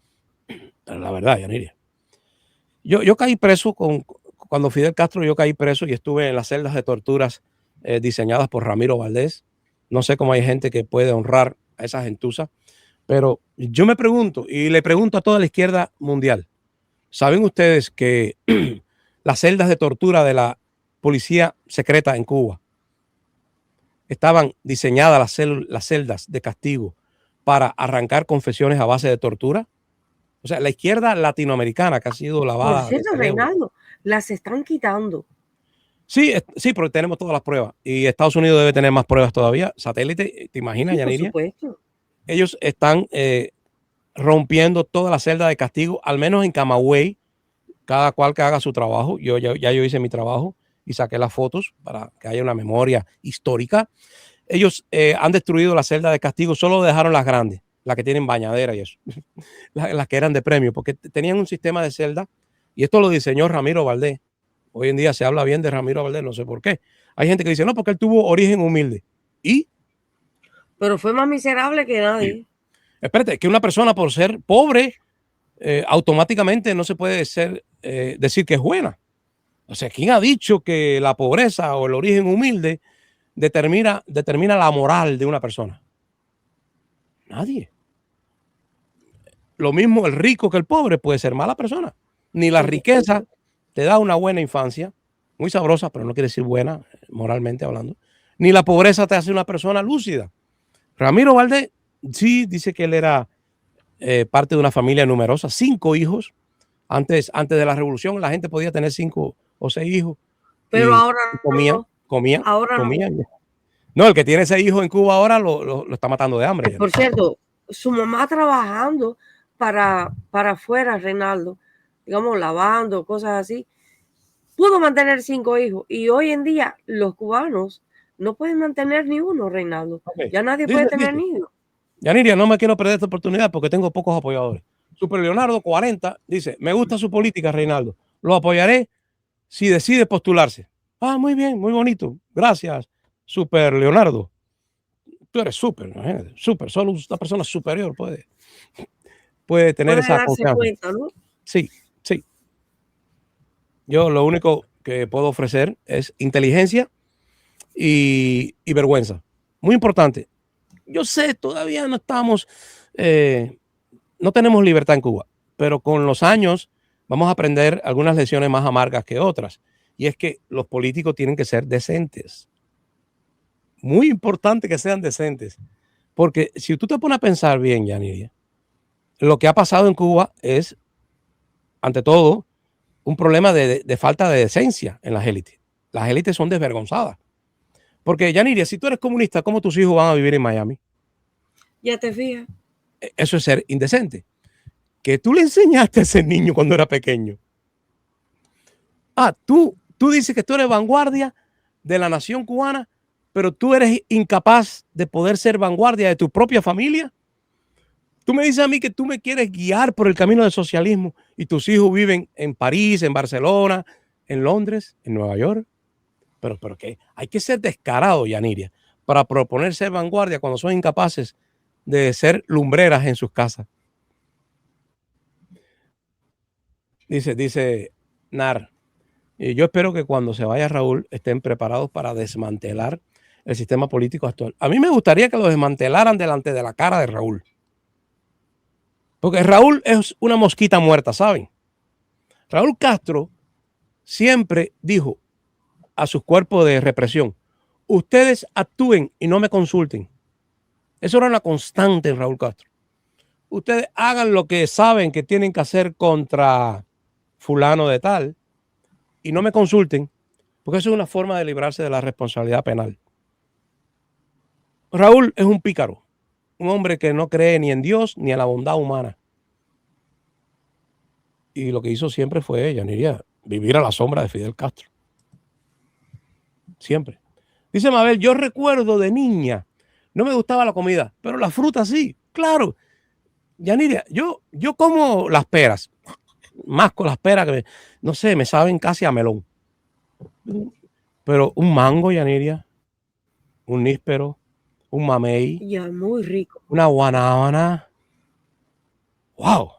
La verdad, Yaniria. Yo caí preso cuando Fidel Castro, yo caí preso y estuve en las celdas de torturas diseñadas por Ramiro Valdés. No sé cómo hay gente que puede honrar a esa gentuza, pero yo me pregunto, y le pregunto a toda la izquierda mundial, ¿saben ustedes que las celdas de tortura de la policía secreta en Cuba estaban diseñadas, las celdas de castigo, para arrancar confesiones a base de tortura? O sea, la izquierda latinoamericana, que ha sido lavada. Por cierto, Reinaldo, las están quitando. Sí, sí, porque tenemos todas las pruebas. Y Estados Unidos debe tener más pruebas todavía. Satélite, ¿te imaginas, sí, Yaniria? Por supuesto. Ellos están rompiendo toda la celda de castigo, al menos en Camagüey, cada cual que haga su trabajo. Yo hice mi trabajo y saqué las fotos para que haya una memoria histórica. Ellos han destruido la celda de castigo, solo dejaron las grandes, las que tienen bañadera y eso, las que eran de premio, porque tenían un sistema de celda, y esto lo diseñó Ramiro Valdés. Hoy en día se habla bien de Ramiro Valdés, no sé por qué. Hay gente que dice, no, porque él tuvo origen humilde. ¿Y? Pero fue más miserable que nadie. Espérate, que una persona por ser pobre, automáticamente no se puede decir que es buena. O sea, ¿quién ha dicho que la pobreza o el origen humilde determina la moral de una persona? Nadie. Lo mismo el rico que el pobre puede ser mala persona. Ni la riqueza te da una buena infancia, muy sabrosa, pero no quiere decir buena, moralmente hablando. Ni la pobreza te hace una persona lúcida. Ramiro Valdés sí dice que él era parte de una familia numerosa, 5 hijos. Antes de la revolución la gente podía tener 5 o 6 hijos. Pero ahora comían. No, el que tiene 6 hijos en Cuba ahora lo está matando de hambre. Por cierto, su mamá trabajando para afuera, Reinaldo, digamos, lavando, cosas así, pudo mantener 5 hijos. Y hoy en día los cubanos no pueden mantener ni uno, Reinaldo. Okay. Ya nadie puede tener niños. Yaniria, no me quiero perder esta oportunidad porque tengo pocos apoyadores. Super Leonardo 40 dice, me gusta su política, Reinaldo. Lo apoyaré si decide postularse. Ah, muy bien, muy bonito. Gracias, Super Leonardo. Tú eres súper, imagínate, súper. Solo una persona superior puede tener esa confianza. Cuenta, ¿no? Sí, sí. Yo lo único que puedo ofrecer es inteligencia y vergüenza. Muy importante. Yo sé, todavía no estamos, no tenemos libertad en Cuba, pero con los años vamos a aprender algunas lecciones más amargas que otras. Y es que los políticos tienen que ser decentes. Muy importante que sean decentes. Porque si tú te pones a pensar bien, Yaniria, lo que ha pasado en Cuba es, ante todo, un problema de falta de decencia en las élites. Las élites son desvergonzadas. Porque, Yaniria, si tú eres comunista, ¿cómo tus hijos van a vivir en Miami? Ya te fijas. Eso es ser indecente. Que tú le enseñaste a ese niño cuando era pequeño. Ah, tú dices que tú eres vanguardia de la nación cubana, pero tú eres incapaz de poder ser vanguardia de tu propia familia. Tú me dices a mí que tú me quieres guiar por el camino del socialismo y tus hijos viven en París, en Barcelona, en Londres, en Nueva York. Pero que hay que ser descarado, Yaniria, para proponer ser vanguardia cuando son incapaces de ser lumbreras en sus casas. Dice Nar, yo espero que cuando se vaya Raúl estén preparados para desmantelar el sistema político actual. A mí me gustaría que lo desmantelaran delante de la cara de Raúl. Porque Raúl es una mosquita muerta, ¿saben? Raúl Castro siempre dijo a sus cuerpos de represión, ustedes actúen y no me consulten. Eso era una constante en Raúl Castro. Ustedes hagan lo que saben que tienen que hacer contra fulano de tal y no me consulten, porque eso es una forma de librarse de la responsabilidad penal. Raúl es un pícaro, un hombre que no cree ni en Dios ni en la bondad humana. Y lo que hizo siempre fue, Yaniria, vivir a la sombra de Fidel Castro. Siempre. Dice Mabel, yo recuerdo de niña, no me gustaba la comida, pero la fruta sí, claro. Yaniria, yo como las peras, más con las peras que, no sé, me saben casi a melón. Pero un mango, Yaniria, un níspero, un mamey. Ya, muy rico. Una guanábana. ¡Wow!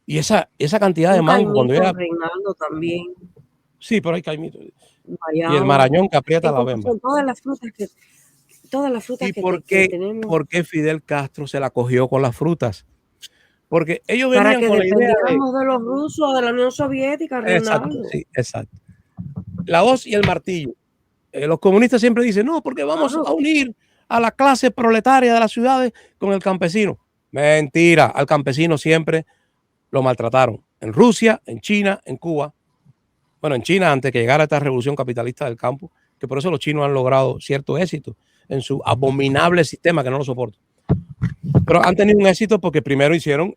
Y esa cantidad de mango cuando era... Reinaldo también. Sí, pero hay caimito. Y el marañón que aprieta la bemba. Todas las frutas que tenemos. ¿Por qué Fidel Castro se la cogió con las frutas? Porque ellos venían con la idea de los rusos, de la Unión Soviética, Reinaldo. Exacto, sí, exacto. La hoz y el martillo. Los comunistas siempre dicen, no, porque vamos a unir a la clase proletaria de las ciudades con el campesino. Mentira, al campesino siempre lo maltrataron. En Rusia, en China, en Cuba. Bueno, en China, antes que llegara esta revolución capitalista del campo, que por eso los chinos han logrado cierto éxito en su abominable sistema que no lo soporta. Pero han tenido un éxito porque primero hicieron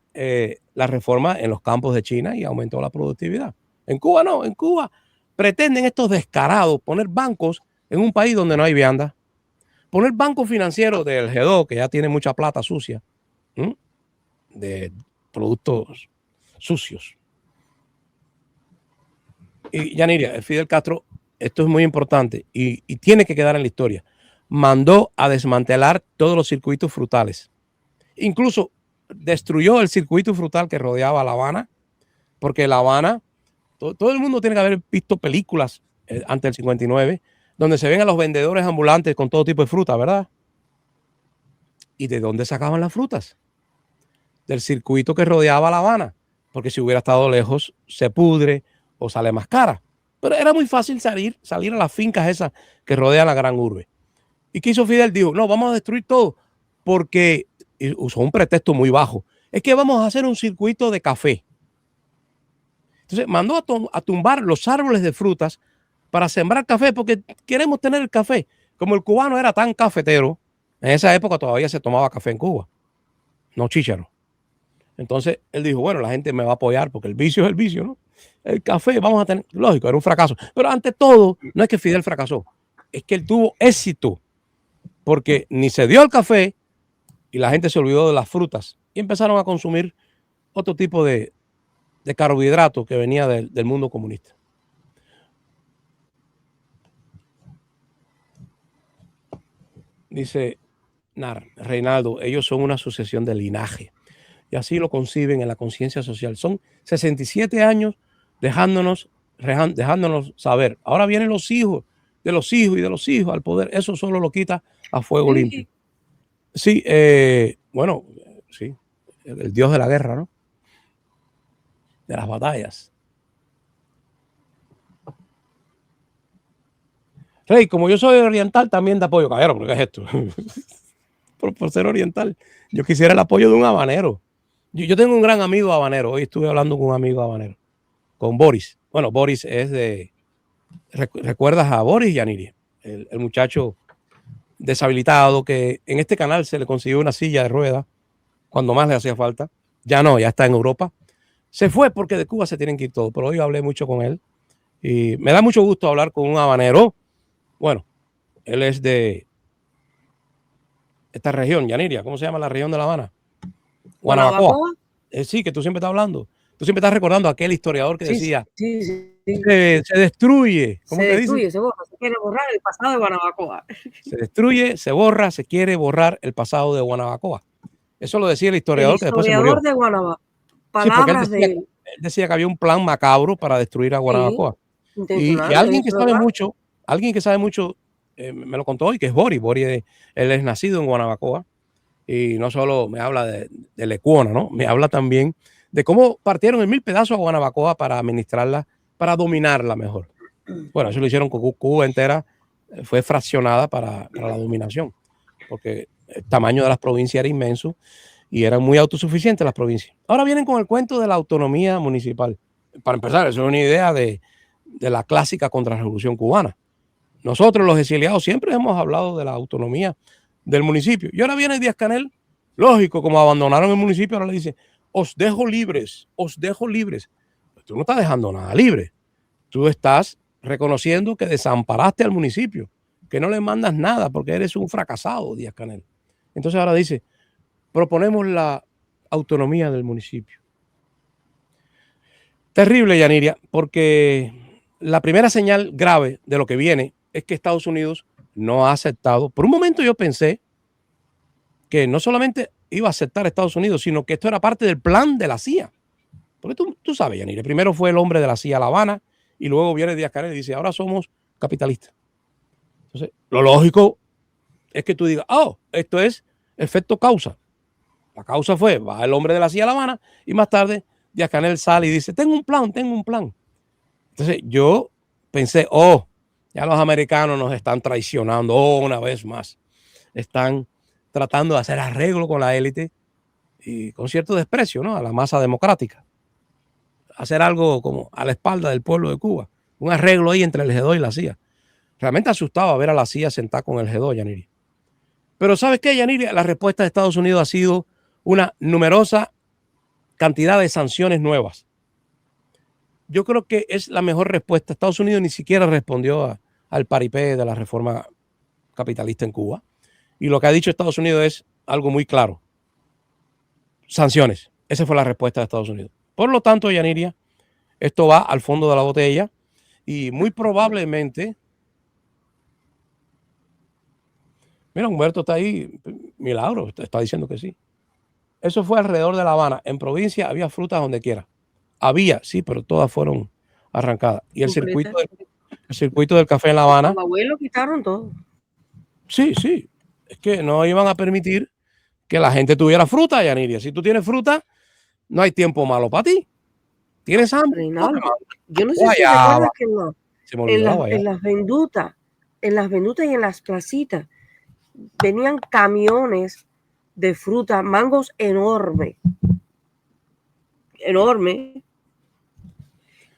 la reforma en los campos de China y aumentó la productividad. En Cuba no, en Cuba pretenden estos descarados poner bancos en un país donde no hay vianda. Poner bancos financieros del G2, que ya tiene mucha plata sucia, de productos sucios. Y Yaniria, Fidel Castro, esto es muy importante y tiene que quedar en la historia. Mandó a desmantelar todos los circuitos frutales. Incluso destruyó el circuito frutal que rodeaba La Habana, porque La Habana todo el mundo tiene que haber visto películas antes del 59, donde se ven a los vendedores ambulantes con todo tipo de fruta, ¿verdad? ¿Y de dónde sacaban las frutas? Del circuito que rodeaba La Habana, porque si hubiera estado lejos se pudre o sale más cara. Pero era muy fácil salir a las fincas esas que rodean la gran urbe. ¿Y qué hizo Fidel? Dijo, no, vamos a destruir todo, porque usó un pretexto muy bajo. Es que vamos a hacer un circuito de café. Entonces mandó a tumbar los árboles de frutas para sembrar café, porque queremos tener el café. Como el cubano era tan cafetero, en esa época todavía se tomaba café en Cuba, no chícharo. Entonces él dijo, bueno, la gente me va a apoyar porque el vicio es el vicio, ¿no? El café vamos a tener, lógico, era un fracaso. Pero ante todo, no es que Fidel fracasó, es que él tuvo éxito, porque ni se dio el café y la gente se olvidó de las frutas y empezaron a consumir otro tipo de carbohidratos que venía del mundo comunista. Dice Reinaldo, ellos son una sucesión de linaje y así lo conciben en la conciencia social. Son 67 años dejándonos saber. Ahora vienen los hijos de los hijos y de los hijos al poder. Eso solo lo quita a fuego limpio. Sí, bueno, sí, el dios de la guerra, ¿no? De las batallas. Rey, como yo soy oriental, también te apoyo. Caballero, ¿pero qué es esto? por ser oriental. Yo quisiera el apoyo de un habanero. Yo tengo un gran amigo habanero. Hoy estuve hablando con un amigo habanero, con Boris. Bueno, Boris es de... ¿Recuerdas a Boris Yaniria? El muchacho deshabilitado que en este canal se le consiguió una silla de ruedas cuando más le hacía falta. Ya no, ya está en Europa. Se fue porque de Cuba se tienen que ir todos. Pero hoy hablé mucho con él y me da mucho gusto hablar con un habanero. Bueno, él es de esta región, Yaniria. ¿Cómo se llama la región de La Habana? Guanabacoa. Sí, que tú siempre estás hablando. Tú siempre estás recordando a aquel historiador que decía que se destruye. ¿Cómo se destruye, se borra, se quiere borrar el pasado de Guanabacoa. Se destruye, se borra, se quiere borrar el pasado de Guanabacoa. Eso lo decía el historiador que después se murió. De Guanabacoa. Palabras sí, él decía que había un plan macabro para destruir a Guanabacoa. Sí, y alguien que sabe mucho, me lo contó hoy, que es Boris. Boris, él es nacido en Guanabacoa y no solo me habla de Lecuona, ¿no? Me habla también de cómo partieron en 1000 pedazos a Guanabacoa para administrarla, para dominarla mejor. Bueno, eso lo hicieron con Cuba entera, fue fraccionada para la dominación, porque el tamaño de las provincias era inmenso y eran muy autosuficientes las provincias. Ahora vienen con el cuento de la autonomía municipal. Para empezar, eso es una idea de la clásica contrarrevolución cubana. Nosotros los exiliados siempre hemos hablado de la autonomía del municipio. Y ahora viene Díaz-Canel, lógico, como abandonaron el municipio, ahora le dicen, os dejo libres, os dejo libres. Pues tú no estás dejando nada libre. Tú estás reconociendo que desamparaste al municipio, que no le mandas nada porque eres un fracasado, Díaz-Canel. Entonces ahora dice, proponemos la autonomía del municipio. Terrible, Yaniria, porque la primera señal grave de lo que viene es que Estados Unidos no ha aceptado. Por un momento yo pensé que no solamente iba a aceptar a Estados Unidos, sino que esto era parte del plan de la CIA. Porque tú sabes, Yaniria, primero fue el hombre de la CIA a La Habana y luego viene Díaz-Canel y dice, ahora somos capitalistas. Entonces, lo lógico es que tú digas, oh, esto es efecto causa. La causa fue, va el hombre de la CIA a La Habana y más tarde Díaz-Canel sale y dice, tengo un plan. Entonces yo pensé, oh, ya los americanos nos están traicionando una vez más. Están tratando de hacer arreglo con la élite y con cierto desprecio, ¿no? A la masa democrática. Hacer algo como a la espalda del pueblo de Cuba. Un arreglo ahí entre el G2 y la CIA. Realmente asustaba ver a la CIA sentada con el G2, Yaniria. Pero ¿sabes qué, Yaniria? La respuesta de Estados Unidos ha sido una numerosa cantidad de sanciones nuevas. Yo creo que es la mejor respuesta. Estados Unidos ni siquiera respondió al paripé de la reforma capitalista en Cuba. Y lo que ha dicho Estados Unidos es algo muy claro. Sanciones. Esa fue la respuesta de Estados Unidos. Por lo tanto, Yaniria, esto va al fondo de la botella y muy probablemente... Mira, Humberto está ahí. Milagro, está diciendo que sí. Eso fue alrededor de La Habana. En provincia había frutas donde quiera. Había, sí, pero todas fueron arrancada. Y el Completa. circuito del café en La Habana. Los abuelos quitaron todo. Sí, sí. Es que no iban a permitir que la gente tuviera fruta, Yaniria. Si tú tienes fruta, no hay tiempo malo para ti. ¿Tienes hambre? Reinaldo, yo no sé si Guayaba. recuerdas que Se me olvidó la guayaba. en las vendutas y en las placitas venían camiones de fruta, mangos enormes,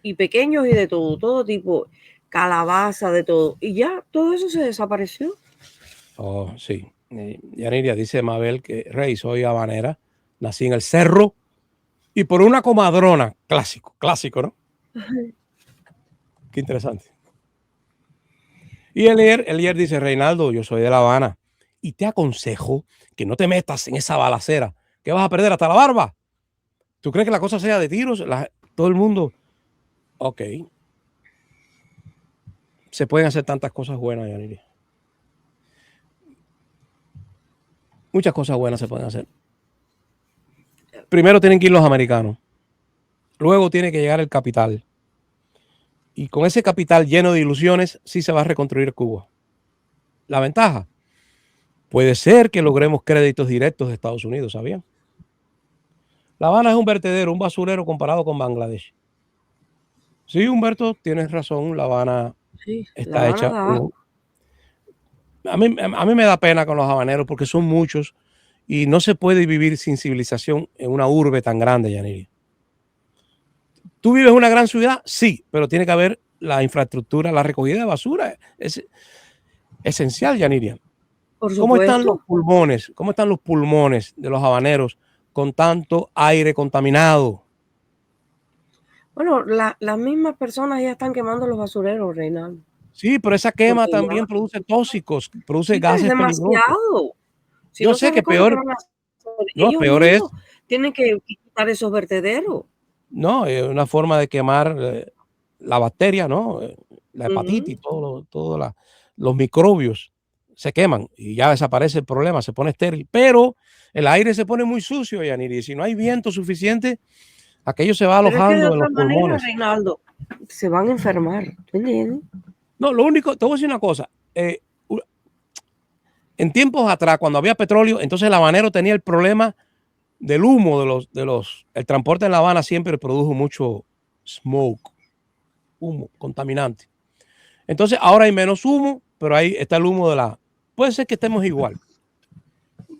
y pequeños y de todo tipo, calabaza, de todo. Y ya todo eso se desapareció. Oh, sí. Yaniria, dice Mabel que Rey, soy habanera, nací en el cerro y por una comadrona. Clásico, ¿no? Qué interesante. Y Elier dice, Reinaldo, yo soy de La Habana y te aconsejo que no te metas en esa balacera, que vas a perder hasta la barba. ¿Tú crees que la cosa sea de tiros? Todo el mundo. Ok. Se pueden hacer tantas cosas buenas, Yaniria. Muchas cosas buenas se pueden hacer. Primero tienen que ir los americanos. Luego tiene que llegar el capital. Y con ese capital lleno de ilusiones, sí se va a reconstruir Cuba. La ventaja, puede ser que logremos créditos directos de Estados Unidos, ¿sabían? La Habana es un vertedero, un basurero comparado con Bangladesh. Sí, Humberto, tienes razón, La Habana Sí, está hecha. asco. A mí me da pena con los habaneros porque son muchos y no se puede vivir sin civilización en una urbe tan grande, Yaniria. ¿Tú vives en una gran ciudad? Sí, pero tiene que haber la infraestructura, la recogida de basura. Es esencial, Yaniria. Por ¿Cómo están supuesto. los pulmones? ¿Cómo están los pulmones de los habaneros con tanto aire contaminado? Bueno, las mismas personas ya están quemando los basureros, Reinaldo. Sí, pero esa quema Porque también ya, produce tóxicos, produce sí, pero es gases peligrosos. demasiado. Si Yo no se sé que recoge, ¿qué peor, van a hacer? no, Ellos peor es, mismos tienen que quitar esos vertederos. no, es una forma de quemar la bacteria, ¿no? La hepatitis, Ujú. los microbios se queman y ya desaparece el problema, se pone estéril. Pero el aire se pone muy sucio, Yaniri, y si no hay viento suficiente, aquello se va Pero es que de alojando en los otra manera, pulmones. Reinaldo, se van a enfermar. ¿Tú entiendes? No, lo único, te voy a decir una cosa. En tiempos atrás, cuando había petróleo, entonces el habanero tenía el problema del humo el transporte en La Habana siempre produjo mucho smoke, humo, contaminante. Entonces ahora hay menos humo, pero ahí está el humo puede ser que estemos igual.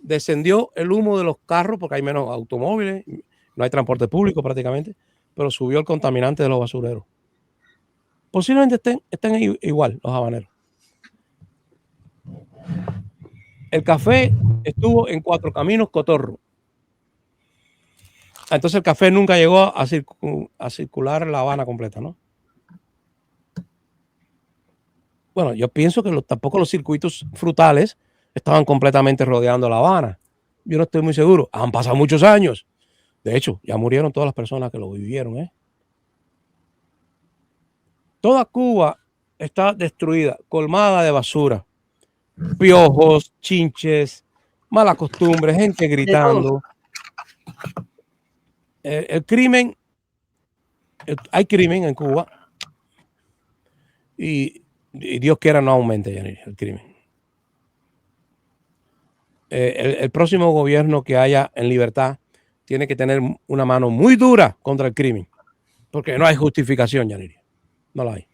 Descendió el humo de los carros porque hay menos automóviles, no hay transporte público prácticamente, pero subió el contaminante de los basureros. Posiblemente estén igual los habaneros. El café estuvo en Cuatro Caminos, Cotorro. Entonces el café nunca llegó a circular La Habana completa, ¿no? Bueno, yo pienso que tampoco los circuitos frutales estaban completamente rodeando La Habana. Yo no estoy muy seguro. Han pasado muchos años. De hecho, ya murieron todas las personas que lo vivieron, ¿eh? Toda Cuba está destruida, colmada de basura. Piojos, chinches, malas costumbres, gente De todo. gritando. El crimen, hay crimen en Cuba y Dios quiera no aumente, Yanir, el crimen. El próximo gobierno que haya en libertad tiene que tener una mano muy dura contra el crimen, porque no hay justificación, Yanir. No la hay.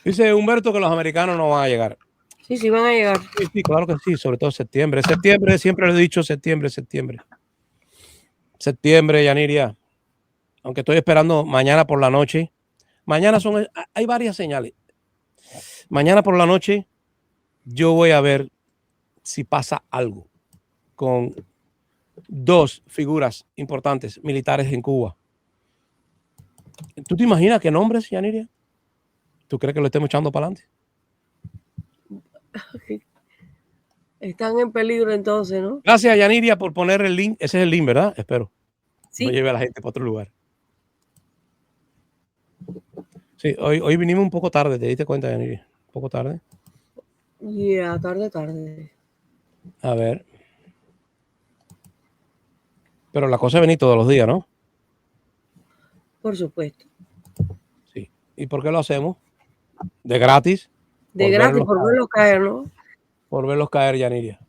Dice Humberto que los americanos no van a llegar. Sí, sí van a llegar. Sí, sí, claro que sí, sobre todo septiembre. Septiembre, siempre lo he dicho, septiembre. Septiembre, Yaniria. Aunque estoy esperando mañana por la noche. Hay varias señales. Mañana por la noche yo voy a ver si pasa algo con dos figuras importantes militares en Cuba. ¿Tú te imaginas qué nombres, Yaniria? ¿Tú crees que lo estemos echando para adelante? Están en peligro entonces, ¿no? Gracias, Yaniria, por poner el link. Ese es el link, ¿verdad? Espero. Sí. No lleve a la gente para otro lugar. Sí, hoy vinimos un poco tarde, ¿te diste cuenta, Yaniria? Un poco tarde. Tarde. A ver. Pero la cosa es venir todos los días, ¿no? Por supuesto. Sí. ¿Y por qué lo hacemos? De gratis. De gratis, por verlo caer, ¿no? Por verlos caer, Yaniria.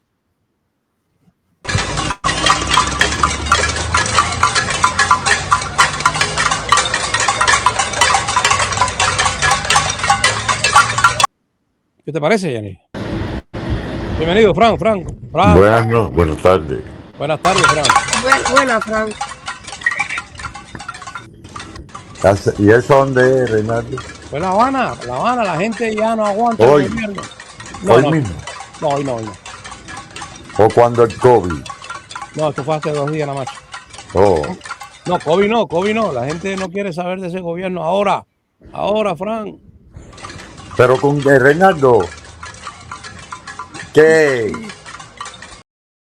¿Qué te parece, Yaniria? Bienvenido, Frank. Buenas tardes. Buenas tardes, Frank. Buena, Frank. ¿Y eso dónde es, Reinaldo? Pues La Habana, la gente ya no aguanta Hoy. el gobierno. Hoy mismo. No, hoy no. ¿O cuando el COVID? No, esto fue hace 2 días nada más. Oh. No, COVID no. La gente no quiere saber de ese gobierno ahora, Frank. Pero con Reinaldo, ¿qué